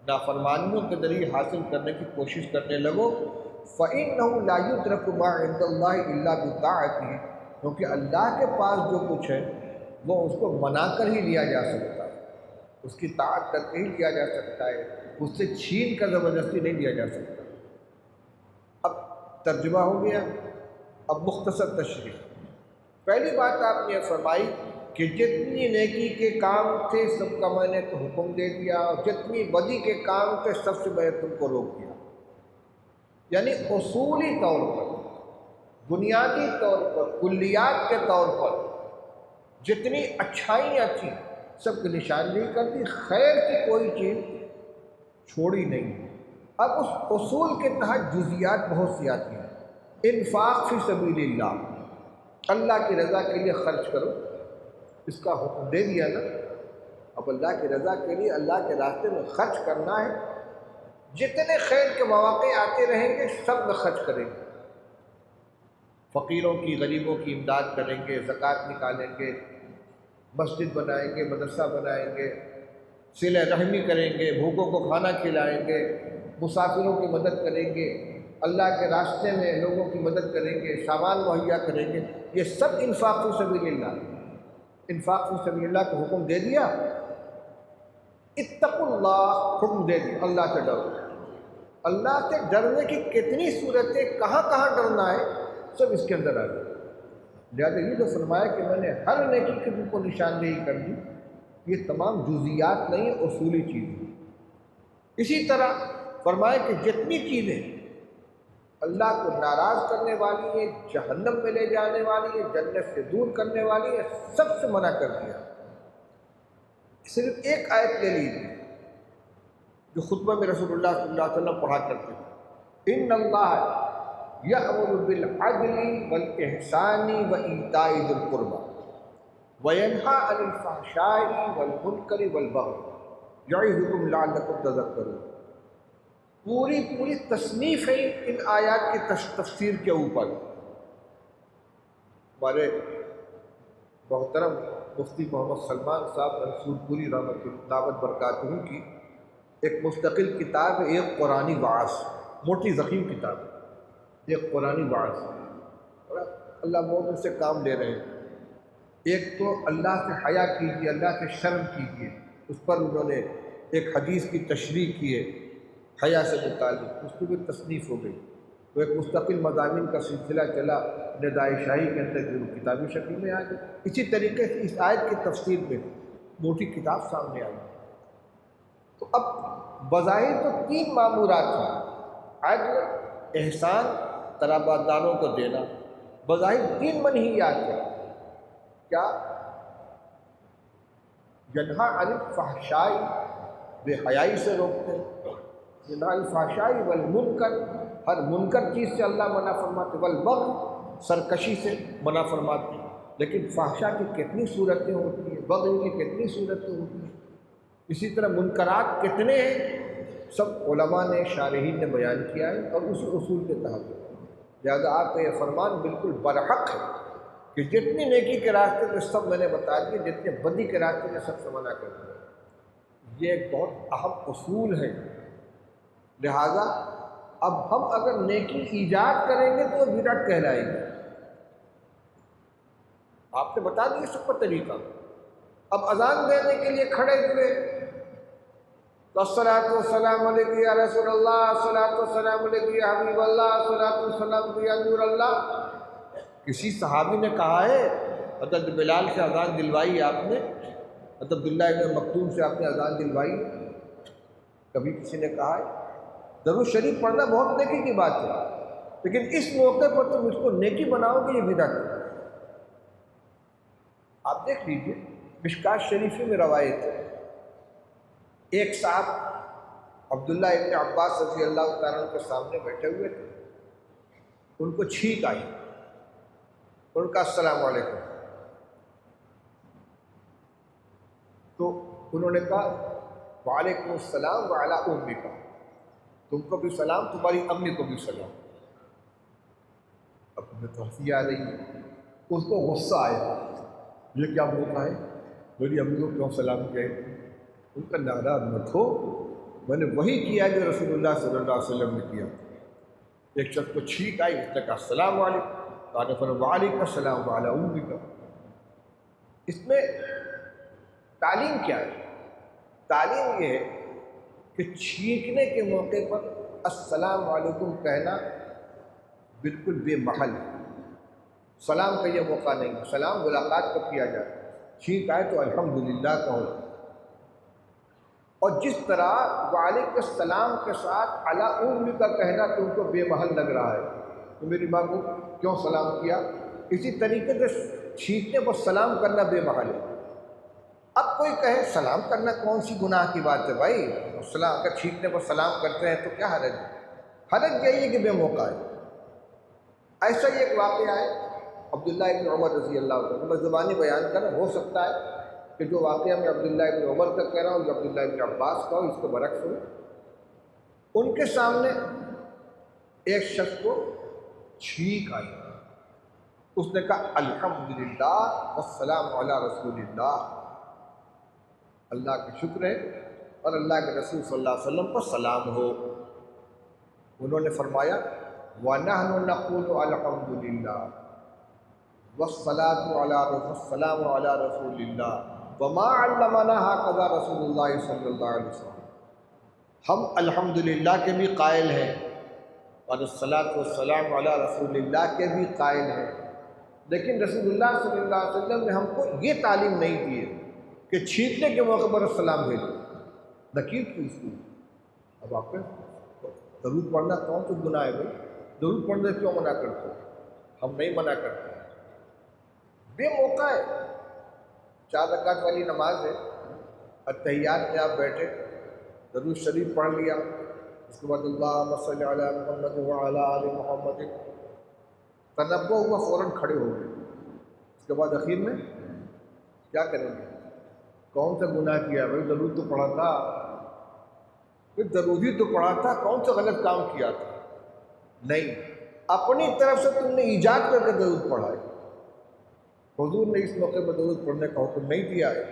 نافرمانیوں کے ذریعے حاصل کرنے کی کوشش کرنے لگو۔ فَإِنَّهُ لَا يُدْرَكُ مَا عِندَ اللَّهِ إِلَّا بِطَاعَتِهِ، کیونکہ اللہ کے پاس جو کچھ ہے وہ اس کو منا کر ہی لیا جا سکتا ہے، اس کی طاعت کر کے ہی لیا جا سکتا ہے، اس سے چھین کر زبردستی نہیں لیا جا سکتا۔ اب ترجمہ ہو گیا، اب مختصر تشریح۔ پہلی بات آپ نے فرمائی کہ جتنی نیکی کے کام تھے سب کا میں نے تو حکم دے دیا، اور جتنی بدی کے کام تھے سب سے میں نے تم کو روک دیا۔ یعنی اصولی طور پر، بنیادی طور پر، کلیات کے طور پر جتنی اچھائیاں تھیں سب کی نشاندہی کر دی، خیر کی کوئی چیز چھوڑی نہیں۔ اب اس اصول کے تحت جزیات بہت سی آتی ہیں۔ انفاق فی سبیل اللہ، اللہ کی رضا کے لیے خرچ کرو، اس کا حکم دے دیا نا۔ اب اللہ کی رضا کے لیے اللہ کے راستے میں خرچ کرنا ہے، جتنے خیر کے مواقع آتے رہیں گے سب میں خرچ کریں گے، فقیروں کی، غریبوں کی امداد کریں گے، زکوٰۃ نکالیں گے، مسجد بنائیں گے، مدرسہ بنائیں گے، صلہ رحمی کریں گے، بھوکوں کو کھانا کھلائیں گے، مسافروں کی مدد کریں گے، اللہ کے راستے میں لوگوں کی مدد کریں گے، سامان مہیا کریں گے۔ یہ سب انفاق فی سبیل اللہ، انفاق فی سبیل اللہ کو حکم دے دیا۔ اتقوا اللہ، حکم دے دیا اللہ سے ڈرو۔ اللہ سے ڈرنے کی کتنی صورتیں، کہاں کہاں ڈرنا ہے، سب اس کے اندر آ گئی۔ لہٰذا یہ جو فرمایا کہ میں نے ہر نیکی کی تم کو نشاندہی کر دی، یہ تمام جزیات نہیں، اصولی چیزیں۔ اسی طرح فرمایا کہ جتنی چیزیں اللہ کو ناراض کرنے والی ہیں، جہنم میں لے جانے والی ہیں، جنت سے دور کرنے والی ہیں، سب سے منع کر دیا۔ صرف ایک آیت لے لیجیے جو خطبہ میں رسول اللہ صلی اللہ علیہ وسلم پڑھا کرتے تھے، ان اللہ یأمر بالعدل والاحسان وایتاء ذی القربى وینہی عن الفحشاء والمنکر والبغی یعظکم لعلکم تذکرون۔ پوری تصنیف ہے ان آیات کی تفسیر کے اوپر۔ ہمارے محترم مفتی محمد سلمان صاحب منصور پوری رحمۃ اللہ برکاتہ کی ایک مستقل کتاب ہے، ایک قرآنی وعظ، موٹی ضخیم کتاب ہے، ایک قرآنی وعظ۔ اللہ بہت ان سے کام لے رہے ہیں۔ ایک تو اللہ سے حیا کیجیے، اللہ سے شرم کیجیے، اس پر انہوں نے ایک حدیث کی تشریح کی ہے حیا سے متعلق، اس کی بھی تصنیف ہو گئی۔ تو ایک مستقل مضامین کا سلسلہ چلا، ندائے شاہی کے اندر جو کتابی شکل میں آ گئی۔ اسی طریقے سے اس آیت کی تفسیر میں موٹی کتاب سامنے آئی۔ تو اب بظاہر تو 3 معمورات ہیں، عدل، احسان، قرابت داروں کو دینا، بظاہر 3 منہیات ہیں۔ کیا؟ ینہی عن الفحشاء، بے حیائی سے روکتے ہیں، ینہی عن الفحشاء والمنکر، ہر منکر چیز سے اللہ منع فرماتے، والبغی، سرکشی سے منع فرماتے۔ لیکن فحشاء کی کتنی صورتیں ہوتی ہیں، بغی کی کتنی صورتیں ہوتی ہیں، اسی طرح منکرات کتنے ہیں، سب علماء نے، شارحین نے بیان کیا ہے، اور اسی اصول کے تحت۔ لہذا آپ کا یہ فرمان بالکل برحق ہے کہ جتنی نیکی کے راستے پہ سب میں نے بتا دیے، جتنے بدی کے راستے میں سب سے منع کر دیا۔ یہ ایک بہت اہم اصول ہے۔ لہذا اب ہم اگر نیکی ایجاد کریں گے تو بدعت کہلائے گی۔ آپ نے بتا دیا سب کا طریقہ۔ اب اذان دینے کے لیے کھڑے ہوئے، الصلاۃ والسلام علیک یا رسول اللہ، الصلاۃ والسلام علیک یا حبیب اللہ، الصلاۃ والسلام علیک یا نور اللہ۔ کسی صحابی نے کہا ہے حضرت بلال سے اذان دلوائی آپ نے، حضرت عبداللہ ابن مکتوم سے آپ نے اذان دلوائی؟ کبھی کسی نے کہا ہے؟ درود شریف پڑھنا بہت نیکی کی بات ہے، لیکن اس موقع پر تم اس کو نیکی بناؤ گے، یہ بدعت ہے۔ آپ دیکھ لیجئے مشکات شریفی میں روایت ہے، ایک صاحب عبداللہ ابن عباس رضی اللہ تعالیٰ عنہ کے سامنے بیٹھے ہوئے تھے، ان کو چھینک آئی، ان کا السلام علیکم، تو انہوں نے کہا وعلیکم السلام وعلی امک، تم کو بھی سلام، تمہاری امی کو بھی سلام۔ اب تمہیں تو ہنسی آ رہی ہے، اس کو غصہ آیا، یہ کیا ہوتا ہے، میری امی کو کیوں سلام کہے؟ ان کا ناراض مت ہو، میں نے وہی کیا جو رسول اللہ صلی اللہ علیہ وسلم نے کیا۔ ایک شخص کو چھینک آئی، اس نے کہا السلام علیکم، کہا کہ وعلیکم السلام وعلی امک۔ اس میں تعلیم کیا ہے؟ تعلیم یہ ہے کہ چھینکنے کے موقع پر السلام علیکم کہنا بالکل بے محل ہے، سلام کا یہ موقع نہیں، سلام ملاقات کو کیا جائے، چھینک آئے تو الحمدللہ کہو۔ اور جس طرح وعلیکم السلام کے ساتھ علی امک کا کہنا تم کو بے محل لگ رہا ہے تو میری ماں کو کیوں سلام کیا، اسی طریقے سے چھینکنے پر سلام کرنا بے محل ہے۔ اب کوئی کہے سلام کرنا کون سی گناہ کی بات ہے بھائی، سلام اگر چھینکنے پر سلام کرتے ہیں تو کیا حرج ہے؟ حرج یہی ہے کہ بے موقع ہے۔ ایسا ہی ایک واقعہ ہے عبداللہ ابن عمر رضی اللہ عنہ، میں زبانی بیان کر رہا ہوں، ہو سکتا ہے کہ جو واقعہ میں عبداللہ ابن عمر کا کہہ رہا ہوں جو عبداللہ ابن عباس کا ہو، اس کو برعکس ہو۔ ان کے سامنے ایک شخص کو چھینک آئی، اس نے کہا الحمدللہ والسلام علی رسول اللہ، اللہ کا شکر ہے اور اللہ کے رسول صلی اللہ علیہ وسلم پر سلام ہو۔ انہوں نے فرمایا وَنَحْنُ نَقُولُ الْحَمْدُ لِلَّهِ وَالصَّلَاةُ عَلَىٰ وَالسَّلَامُ عَلَىٰ رَسُولِ اللَّهِ وَمَا عَلَّمَنَا هَكَذَا رسول اللہ صلی اللہ علیہ وسلم۔ ہم الحمدللہ کے بھی قائل ہیں اور الصلاۃ والسلام علی رسول اللہ کے بھی قائل ہیں، لیکن رسول اللہ صلی اللہ علیہ وسلم نے ہم کو یہ تعلیم نہیں دی ہے کہ چھینکنے کے موقع پر السلام بھیجو، نکیر کی اس کی۔ اب آپ نے درود پڑھنا کون سا گناہ ہے بھائی، درود پڑھنے کیوں منع کرتے ہو؟ ہم نہیں منع کرتے، بے موقع ہے، 4 رکعت والی نماز ہے، اتحیات میں آپ بیٹھے درود شریف پڑھ لیا، اس کے بعد اللہم صلی علی محمد وعلی آل محمد، تنبہ ہوا فوراً کھڑے ہو گئے، اس کے بعد اخیر میں کیا کریں گے؟ کون سا گناہ کیا بھائی، درود تو پڑھا تھا، پھر درود ہی تو پڑھا تھا، کون سا غلط کام کیا تھا؟ نہیں، اپنی طرف سے تم نے ایجاد کر کے درود پڑھا ہے، حضور نے اس موقع پر درود پڑھنے کا حکم نہیں دیا ہے۔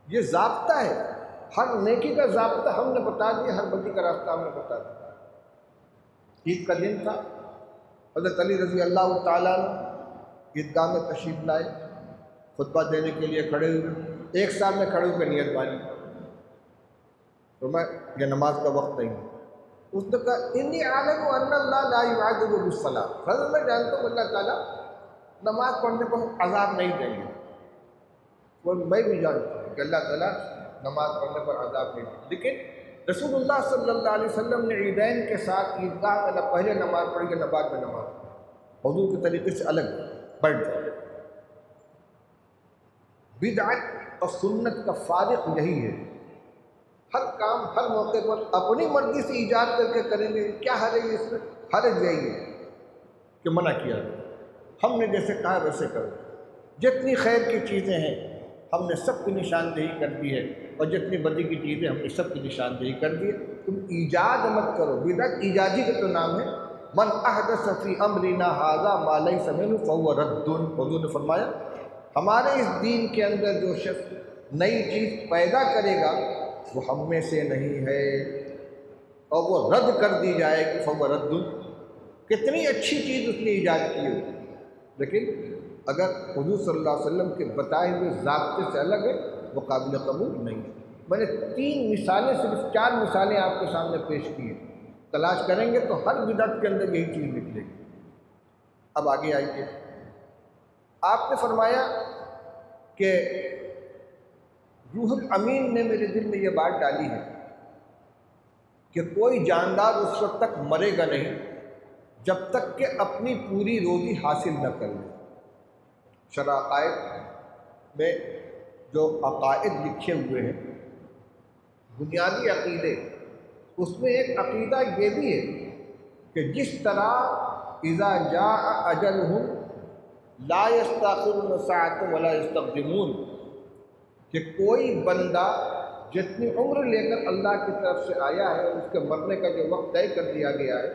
یہ ضابطہ ہے، ہر نیکی کا ضابطہ ہم نے بتا دیا، ہر بدی کا راستہ ہم نے بتا دیا۔ عید کا دن تھا، حضرت علی رضی اللہ تعالیٰ عنہ عیدگاہ میں تشریف لائے، خطبہ دینے کے لیے کھڑے ہوئے، ایک سال میں کھڑے ہو کے نیت بانی، تو میں یہ نماز کا وقت نہیں ہے۔ اس نے کہا انی اعلم ان اللہ لا یعذب بالصلاۃ، حضرت میں جانتا ہوں اللہ تعالیٰ نماز پڑھنے پر عذاب نہیں دیں گے، وہ میں بھی جانتا ہوں کہ اللہ تعالیٰ نماز پڑھنے پر عذاب نہیں دیں گے، لیکن رسول اللہ صلی اللہ علیہ وسلم نے عیدین کے ساتھ عیدگاہ میں نہ پہلے نماز پڑھی کہ نہ بعد میں نماز پڑھی، حضور کے طریقے سے الگ بیٹھ جائے۔ بدعت اور سنت کا فارق یہی ہے، ہر کام ہر موقع پر اپنی مرضی سے ایجاد کر کے کریں گے، کیا حرج ہے اس میں؟ حرج یہی ہے کہ منع کیا گیا، ہم نے جیسے کہا ویسے کرو، جتنی خیر کی چیزیں ہیں ہم نے سب کی نشاندہی کر دی ہے، اور جتنی بدی کی چیزیں ہم نے سب کی نشاندہی کر دی ہے، تم ایجاد مت کرو، بدعت ایجادی کا تو نام ہے، من احدث فی امرنا ھذا ما لیس منہ فہو رد، حضور نے فرمایا ہمارے اس دین کے اندر جو شخص نئی چیز پیدا کرے گا وہ ہم میں سے نہیں ہے، اور وہ رد کر دی جائے گی، فہو رد، کتنی اچھی چیز اس نے ایجاد کی ہو، لیکن اگر حضور صلی اللہ علیہ وسلم کے بتائے ہوئے ضابطے سے الگ ہے وہ قابل قبول نہیں ہے۔ میں نے 3 مثالیں، صرف 4 مثالیں آپ کے سامنے پیش کی ہیں، تلاش کریں گے تو ہر بدعت کے اندر یہی چیز نکلے گی۔ اب آگے آئیے، آپ نے فرمایا کہ روح الامین نے میرے دل میں یہ بات ڈالی ہے کہ کوئی جاندار اس وقت تک مرے گا نہیں جب تک کہ اپنی پوری روزی حاصل نہ کر لے۔ شرح عقائد میں جو عقائد لکھے ہوئے ہیں، بنیادی عقیدے، اس میں ایک عقیدہ یہ بھی ہے کہ جس طرح اذا جاء اجلهم لا یستأخرون ساعۃ ولا یستقدمون، کہ کوئی بندہ جتنی عمر لے کر اللہ کی طرف سے آیا ہے، اس کے مرنے کا جو وقت طے کر دیا گیا ہے،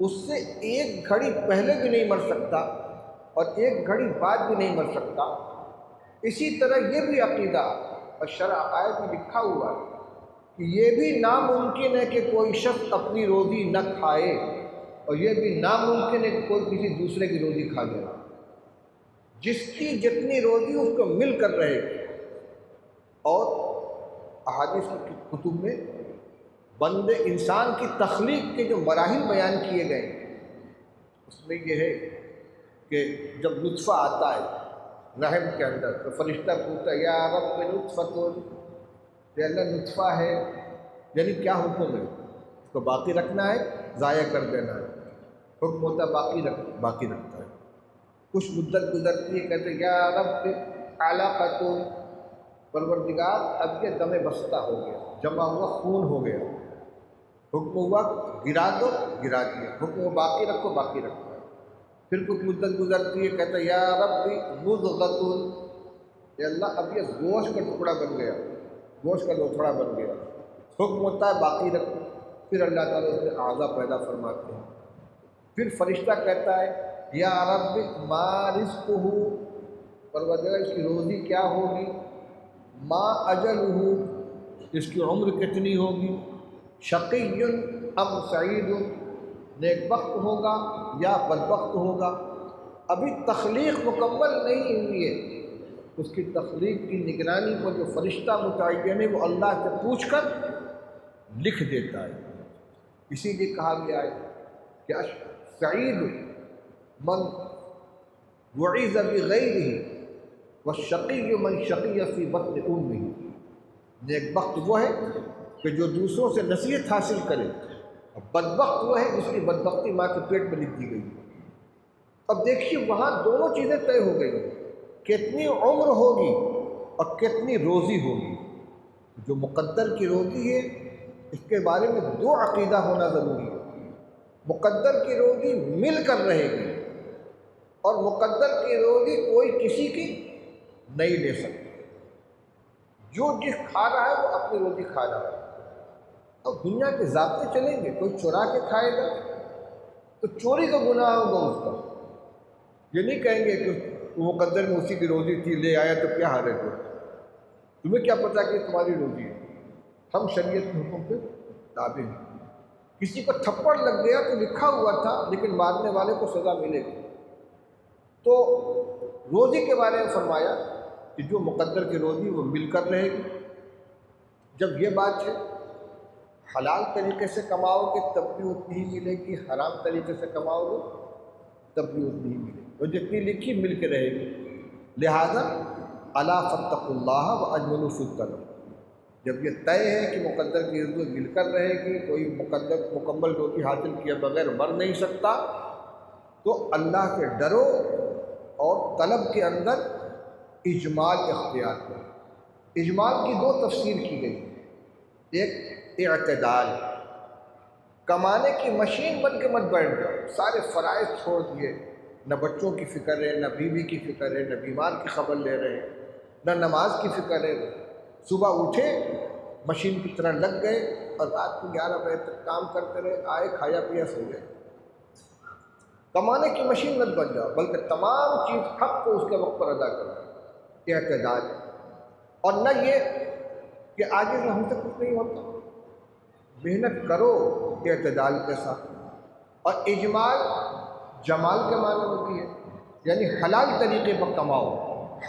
اس سے ایک گھڑی پہلے بھی نہیں مر سکتا اور ایک گھڑی بعد بھی نہیں مر سکتا۔ اسی طرح یہ بھی عقیدہ اور شرع عقائد میں لکھا ہوا ہے کہ یہ بھی ناممکن ہے کہ کوئی شخص اپنی روزی نہ کھائے، اور یہ بھی ناممکن ہے کہ کوئی کسی دوسرے کی روزی کھا جائے۔ جس کی جتنی روزی اس کو مل کر رہے گی۔ اور احادیث کی کتب میں بندے انسان کی تخلیق کے جو مراحل بیان کیے گئے ہیں، اس میں یہ ہے کہ جب نطفہ آتا ہے رحم کے اندر تو فرشتہ پوچھتا ہے یا رب نطفۃ، کہ اللہ نطفہ ہے یعنی کیا حکم ہے؟ اس کو باقی رکھنا ہے، ضائع کر دینا ہے؟ حکم ہوتا ہے باقی رکھتا ہے۔ کچھ مدت گزرتی ہے، کہتے ہیں یا رب علقۃ، پروردگار اب یہ دم بستہ ہو گیا، جمع ہوا خون ہو گیا، حکم ہوا گرا دو، گرا دیا، حکم ہوا باقی رکھو، باقی رکھو۔ پھر کچھ مدت گزرتی ہے، کہتا ہے یا رب مضغۃ، کہ اللہ اب یہ گوشت کا ٹکڑا بن گیا، گوشت کا لوتھڑا بن گیا، حکم ہوتا ہے باقی رکھو۔ پھر اللہ تعالیٰ اس میں اعضا پیدا فرماتے ہیں۔ پھر فرشتہ کہتا ہے یا رب ما رزقہ، پروردگار اس کی روزی کیا ہوگی، ما اجلہ، اس کی عمر کتنی ہوگی، شقی ام سعید، نیک بخت ہوگا یا بدبخت ہوگا۔ ابھی تخلیق مکمل نہیں ہوئی ہے، اس کی تخلیق کی نگرانی کو جو فرشتہ متعین ہے وہ اللہ سے پوچھ کر لکھ دیتا ہے۔ اسی لیے کہا گیا ہے کہ سعید من وعظ بغیرہ والشقی من شقی فی بطن امہ، نیک بخت وہ ہے کہ جو دوسروں سے نصیحت حاصل کرے، اور بدبخت وہ ہے جس کی بدبختی ماں کے پیٹ میں لکھ دی گئی۔ اب دیکھیے وہاں دونوں چیزیں طے ہو گئی، کتنی عمر ہوگی اور کتنی روزی ہوگی۔ جو مقدر کی روزی ہے اس کے بارے میں دو عقیدہ ہونا ضروری ہے۔ مقدر کی روزی مل کر رہے گی، اور مقدر کی روزی کوئی کسی کی نہیں لے سکتا۔ جو جس کھا رہا ہے وہ اپنی روزی کھا رہا ہے۔ اب دنیا کے ضابطے چلیں گے، کوئی چورا کے کھائے گا تو چوری کا گناہ ہوگا اس کا۔ یہ نہیں کہیں گے کہ وہ مقدر میں اسی کی روزی تھی، لے آیا تو کیا حالت ہے، تمہیں کیا پتہ کہ تمہاری روزی ہے۔ ہم شریعت کے حکم پہ تابع ہیں۔ کسی کو تھپڑ لگ گیا تو لکھا ہوا تھا لیکن مارنے والے کو سزا ملے گی۔ تو روزی کے بارے میں فرمایا کہ جو مقدر کی روزی وہ مل کر رہے گی۔ جب یہ بات ہے حلال طریقے سے کماؤ گے تب بھی اتنی ہی ملے گی، حرام طریقے سے کماؤ گے تب بھی اتنی ہی ملے گی، اور جتنی لکھی مل کے رہے گی۔ لہذا الا فاتقوا اللہ واجملوا فی الطلب، جب یہ طے ہے کہ مقدر کی روزی مل کر رہے گی، کوئی مکمل روزی حاصل کیے بغیر مر نہیں سکتا، تو اللہ سے ڈرو اور طلب کے اندر اجمال اختیار کرو۔ اجمال کی دو تفسیر کی گئی، ایک اعتدال، کمانے کی مشین بن کے مت بیٹھ جاؤ، سارے فرائض چھوڑ دیے، نہ بچوں کی فکر ہے، نہ بیوی کی فکر ہے، نہ بیمار کی خبر لے رہے ہیں، نہ نماز کی فکر ہے۔ صبح اٹھے مشین کی طرح لگ گئے اور رات کو 11 بجے تک کام کرتے رہے، آئے کھایا پیا سو گئے۔ کمانے کی مشین مت بن جاؤ، بلکہ تمام چیز حق کو اس کے وقت پر ادا کرو، اعتدال۔ اور نہ یہ کہ آگے سے ہم سے کچھ نہیں ہوتا، محنت کرو اعتدال کے ساتھ۔ اور اجمال جمال کے معنی میں بھی ہے، یعنی حلال طریقے پر کماؤ،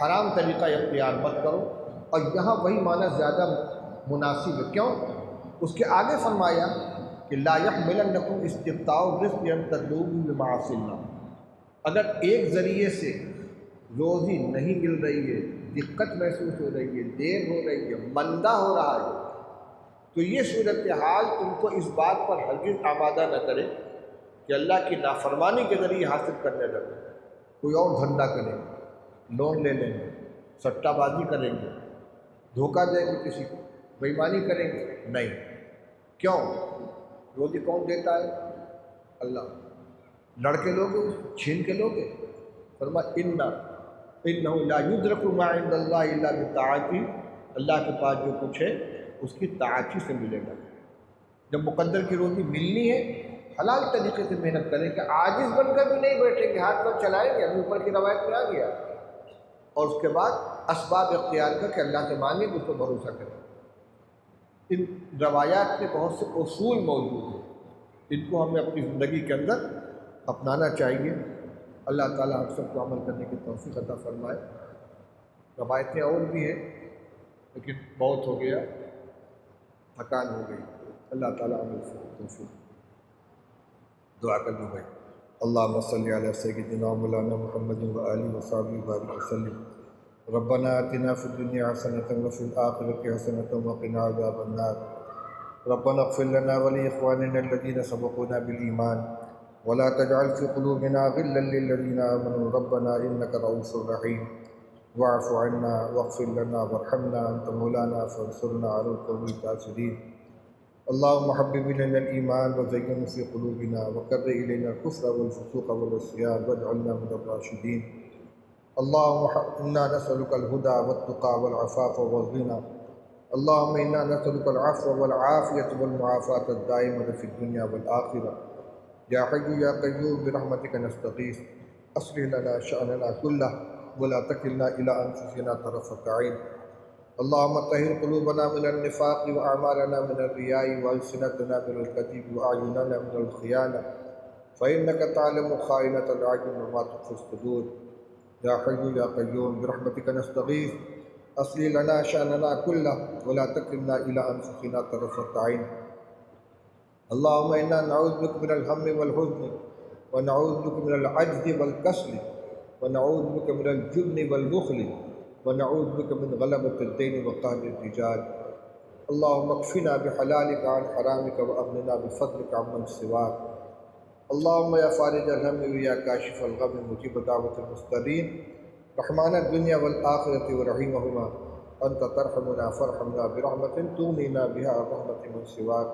حرام طریقہ اختیار مت کرو۔ اور یہاں وہی معنی زیادہ مناسب ہے، کیوں؟ اس کے آگے فرمایا کہ لا یحملنکم استبطاء الرزق ان تطلبوا بمعاصی اللہ، اگر ایک ذریعے سے روزی نہیں مل رہی ہے، دقت محسوس ہو رہی ہے، دیر ہو رہی ہے، مندہ ہو رہا ہے، تو یہ صورتحال تم کو اس بات پر ہرگز آمادہ نہ کرے کہ اللہ کی نافرمانی کے ذریعے حاصل کرنے لگے، کوئی اور دھندا کریں گے، لون لے لیں گے، سٹہ بازی کریں گے، دھوکہ دیں گے کسی کو، بے ایمانی کریں گے، نہیں۔ کیوں؟ روزی کون دیتا ہے؟ اللہ۔ لڑکے لوگے، چھین کے لوگے؟ فرمایا انہ لا یدرک ما عند اللہ الا بطاعتی، اللہ کے پاس جو کچھ ہے اس کی طاعت ہی سے ملے گا۔ جب مقدر کی روزی ملنی ہے حلال طریقے سے محنت کریں کہ عاجز بن کر بھی نہیں بیٹھیں گے، ہاتھ پر چلائیں گے، ابھی اوپر کی روایت میں آ گیا، اور اس کے بعد اسباب اختیار کر کے اللہ سے مانگیں، اس کو بھروسہ کریں۔ ان روایات میں بہت سے اصول موجود ہیں، ان کو ہمیں اپنی زندگی کے اندر اپنانا چاہیے۔ اللہ تعالیٰ ہم سب کو عمل کرنے کی توفیق عطا فرمائے۔ روایتیں اور بھی ہیں لیکن بہت ہو گیا، تھکان ہو گئی، اللہ تعالیٰ عمل سے توفیق۔ دعا کر لوں بھائی۔ اللہم صلی علی سیدنا مولانا محمد و آلہ وصحبہ وبارک وسلم۔ ربنا آتنا فی الدنیا حسنۃ وفی الآخرۃ حسنۃ وقنا عذاب النار۔ ربنا اغفر لنا ولإخواننا الذین سبقونا بالایمان ولا تجعل في قلوبنا غلا للذین آمنوا ربنا انک رؤوف رحیم واعف عنا واغفر لنا وارحمنا انت مولانا فانصرنا على القوم الکافرین۔ اللهم حبب إلينا الإيمان وزينه في قلوبنا وكره إلينا الكفر والفسوق والعصيان واجعلنا من الراشدين۔ اللهم إنا نسألك الهدى والتقى والعفاف والغنى، اللهم إنا نسألك العفو والعافية والمعافاة الدائمة في الدنيا والآخرة، يا حي يا قيوم برحمتك نستغيث، أصلح لنا شأننا كله ولا تكلنا إلى أنفسنا طرفة عين۔ اللهم طهر قلوبنا من النفاق وأعمالنا من الرياء وألسنتنا من الكذب وأعيننا من الخيانة، فإنك تعلم خائنة الأعين وما تخفي الصدور، يا حي يا قيوم برحمتك نستغيث، أصلح لنا شأننا كله ولا تكلنا إلى أنفسنا طرفة عين۔ اللهم إنا نعوذ بك من الهم والحزن ونعوذ بك من العجز والكسل ونعوذ بك من الجبن والبخل ونعوذ بك من غلبة الدين وقهر الرجال۔ اللهم اكفنا بحلالك عن حرامك وأغننا بفضلك عمن سواك۔ اللهم يا فارج الهم ويا كاشف الغم مجيب دعوة المضطرين رحمن الدنيا والآخرة ورحيمهما، أنت ترحمنا فارحمنا برحمة تغنينا بها عن رحمة من سواك۔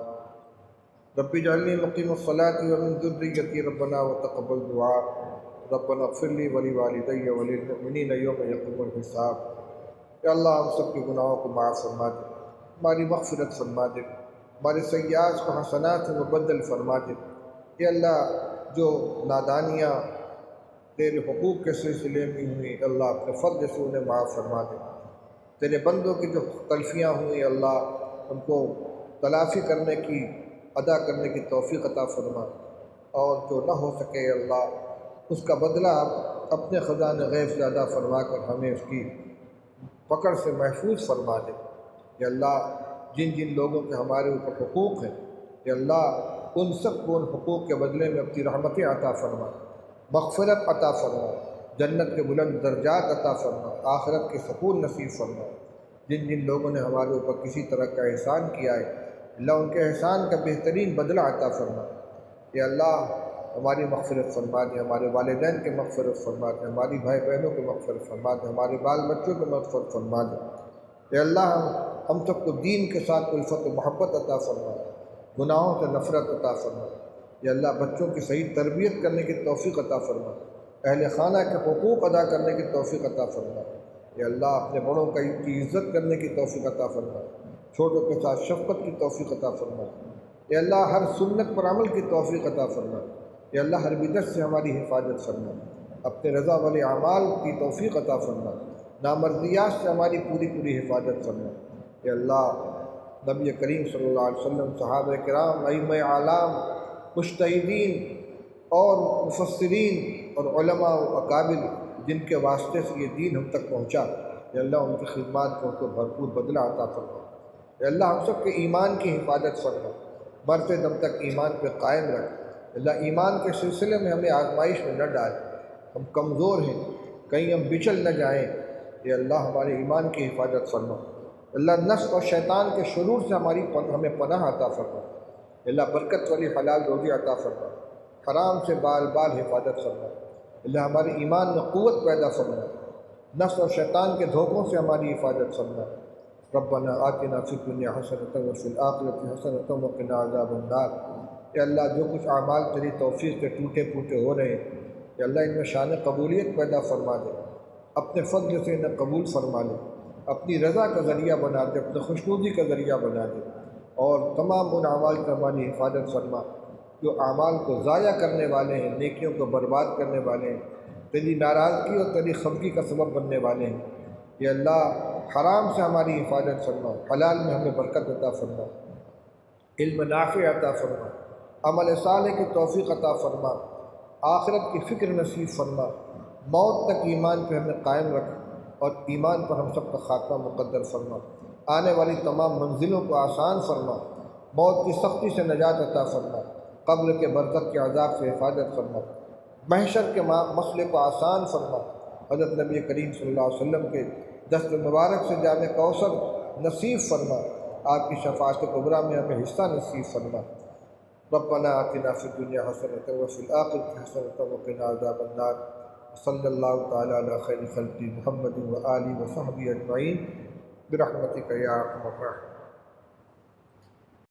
رب اجعلني مقيم الصلاة ومن ذريتي ربنا وتقبل دعاء، ربنا اغفر لي ولوالدي وللمؤمنين يوم يقوم الحساب۔ یا اللہ ہم سب کے گناہوں کو معاف فرما دے، ہماری مغفرت فرما دے، ہمارے سیئات کو حسنات سے مبدل فرما دے۔ یا اللہ جو نادانیاں تیرے حقوق کے سلسلے میں ہوئی اللہ اپنے فضل سے انہیں معاف فرما دے۔ تیرے بندوں کی جو تلفیاں ہوئیں اللہ ان کو تلافی کرنے کی، ادا کرنے کی توفیق عطا فرما، اور جو نہ ہو سکے اللہ اس کا بدلہ اپنے خزانہ غیب سے ادا فرما کر ہمیں اس کی پکڑ سے محفوظ فرما دے۔ یا اللہ جن جن لوگوں کے ہمارے اوپر حقوق ہیں یا اللہ ان سب کو ان حقوق کے بدلے میں اپنی رحمتیں عطا فرما، مغفرت عطا فرما، جنت کے بلند درجات عطا فرما، آخرت کے سکون نصیب فرما۔ جن جن لوگوں نے ہمارے اوپر کسی طرح کا احسان کیا ہے اللہ ان کے احسان کا بہترین بدلہ عطا فرما۔ یا اللہ ہماری مغفرت فرما دے، ہمارے والدین کے مغفرت فرما دے، ہماری بھائی بہنوں کے مغفرت فرما دے، ہمارے بال بچوں کے مغفرت فرما دے۔ یا اللہ ہم سب کو دین کے ساتھ الفت و محبت عطا فرما، گناہوں سے نفرت عطا فرما۔ یا اللہ بچوں کی صحیح تربیت کرنے کی توفیق عطا فرما، اہل خانہ کے حقوق ادا کرنے کی توفیق عطا فرما۔ یا اللہ اپنے بڑوں کی عزت کرنے کی توفیق عطا فرما، چھوٹوں کے ساتھ شفقت کی توفیق عطا فرما۔ یا اللہ ہر سنت پر عمل کی توفیق عطا فرما۔ یا اللہ ہر بدعت سے ہماری حفاظت فرما، اپنے رضا والے اعمال کی توفیق عطا فرما، نامرضیات سے ہماری پوری حفاظت فرما۔ یا اللہ نبی کریم صلی اللہ علیہ وسلم، صحابہ کرام، ائمہ اعلام، مجتہدین اور مفسرین اور علماء و اکابر جن کے واسطے سے یہ دین ہم تک پہنچا، یا اللہ ان کی خدمات کو ان کو بھرپور بدلہ عطا فرما۔ یا اللہ ہم سب کے ایمان کی حفاظت فرما، مرتے دم تک ایمان پہ قائم رکھ۔ اللہ ایمان کے سلسلے میں ہمیں آزمائش میں نہ ڈال، ہم کمزور ہیں، کہیں ہم بچل نہ جائیں۔ یا اللہ ہمارے ایمان کی حفاظت فرما، اللہ نفس اور شیطان کے شرور سے ہمیں پناہ عطا فرما، اللہ برکت والی حلال روزی عطا فرما، حرام سے بال بال حفاظت فرما، اللہ ہمارے ایمان میں قوت پیدا فرما، نفس اور شیطان کے دھوکوں سے ہماری حفاظت فرما۔ ربنا آتنا فی الدنیا حسنۃ وفی الآخرۃ حسنۃ وقنا عذاب النار۔ کہ اللہ جو کچھ اعمال تیری توفیق سے ٹوٹے پھوٹے ہو رہے ہیں، کہ اللہ ان میں شان قبولیت پیدا فرما دے، اپنے فضل سے انہیں قبول فرما لے، اپنی رضا کا ذریعہ بنا دے، اپنے خوشنودی کا ذریعہ بنا دے، اور تمام ان اعمال کی ہماری حفاظت فرما جو اعمال کو ضائع کرنے والے ہیں، نیکیوں کو برباد کرنے والے ہیں، تیری ناراضگی اور تیری خفگی کا سبب بننے والے ہیں۔ یہ اللہ حرام سے ہماری حفاظت فرما، حلال میں ہمیں برکت عطا فرما، علم نافع عطا فرما، عمل صالح کی توفیق عطا فرما، آخرت کی فکر نصیب فرما، موت تک ایمان پہ ہمیں قائم رکھ اور ایمان پر ہم سب کا خاتمہ مقدر فرما، آنے والی تمام منزلوں کو آسان فرما، موت کی سختی سے نجات عطا فرما، قبر کے برزخ کے عذاب سے حفاظت فرما، محشر کے مسئلے کو آسان فرما، حضرت نبی کریم صلی اللہ علیہ وسلم کے دست مبارک سے جام کوثر نصیب فرما، آپ کی شفاعت کبریٰ میں ہمیں حصہ نصیب فرما۔ ربنا آتنا فی الدنیا حسنۃ وفی الآخرۃ حسنۃ وقنا عذاب النار۔ صلی اللہ تعالی علی خیر خلقہ محمد وآلہ وصحبہ اجمعین برحمتک یا ارحم الراحمین۔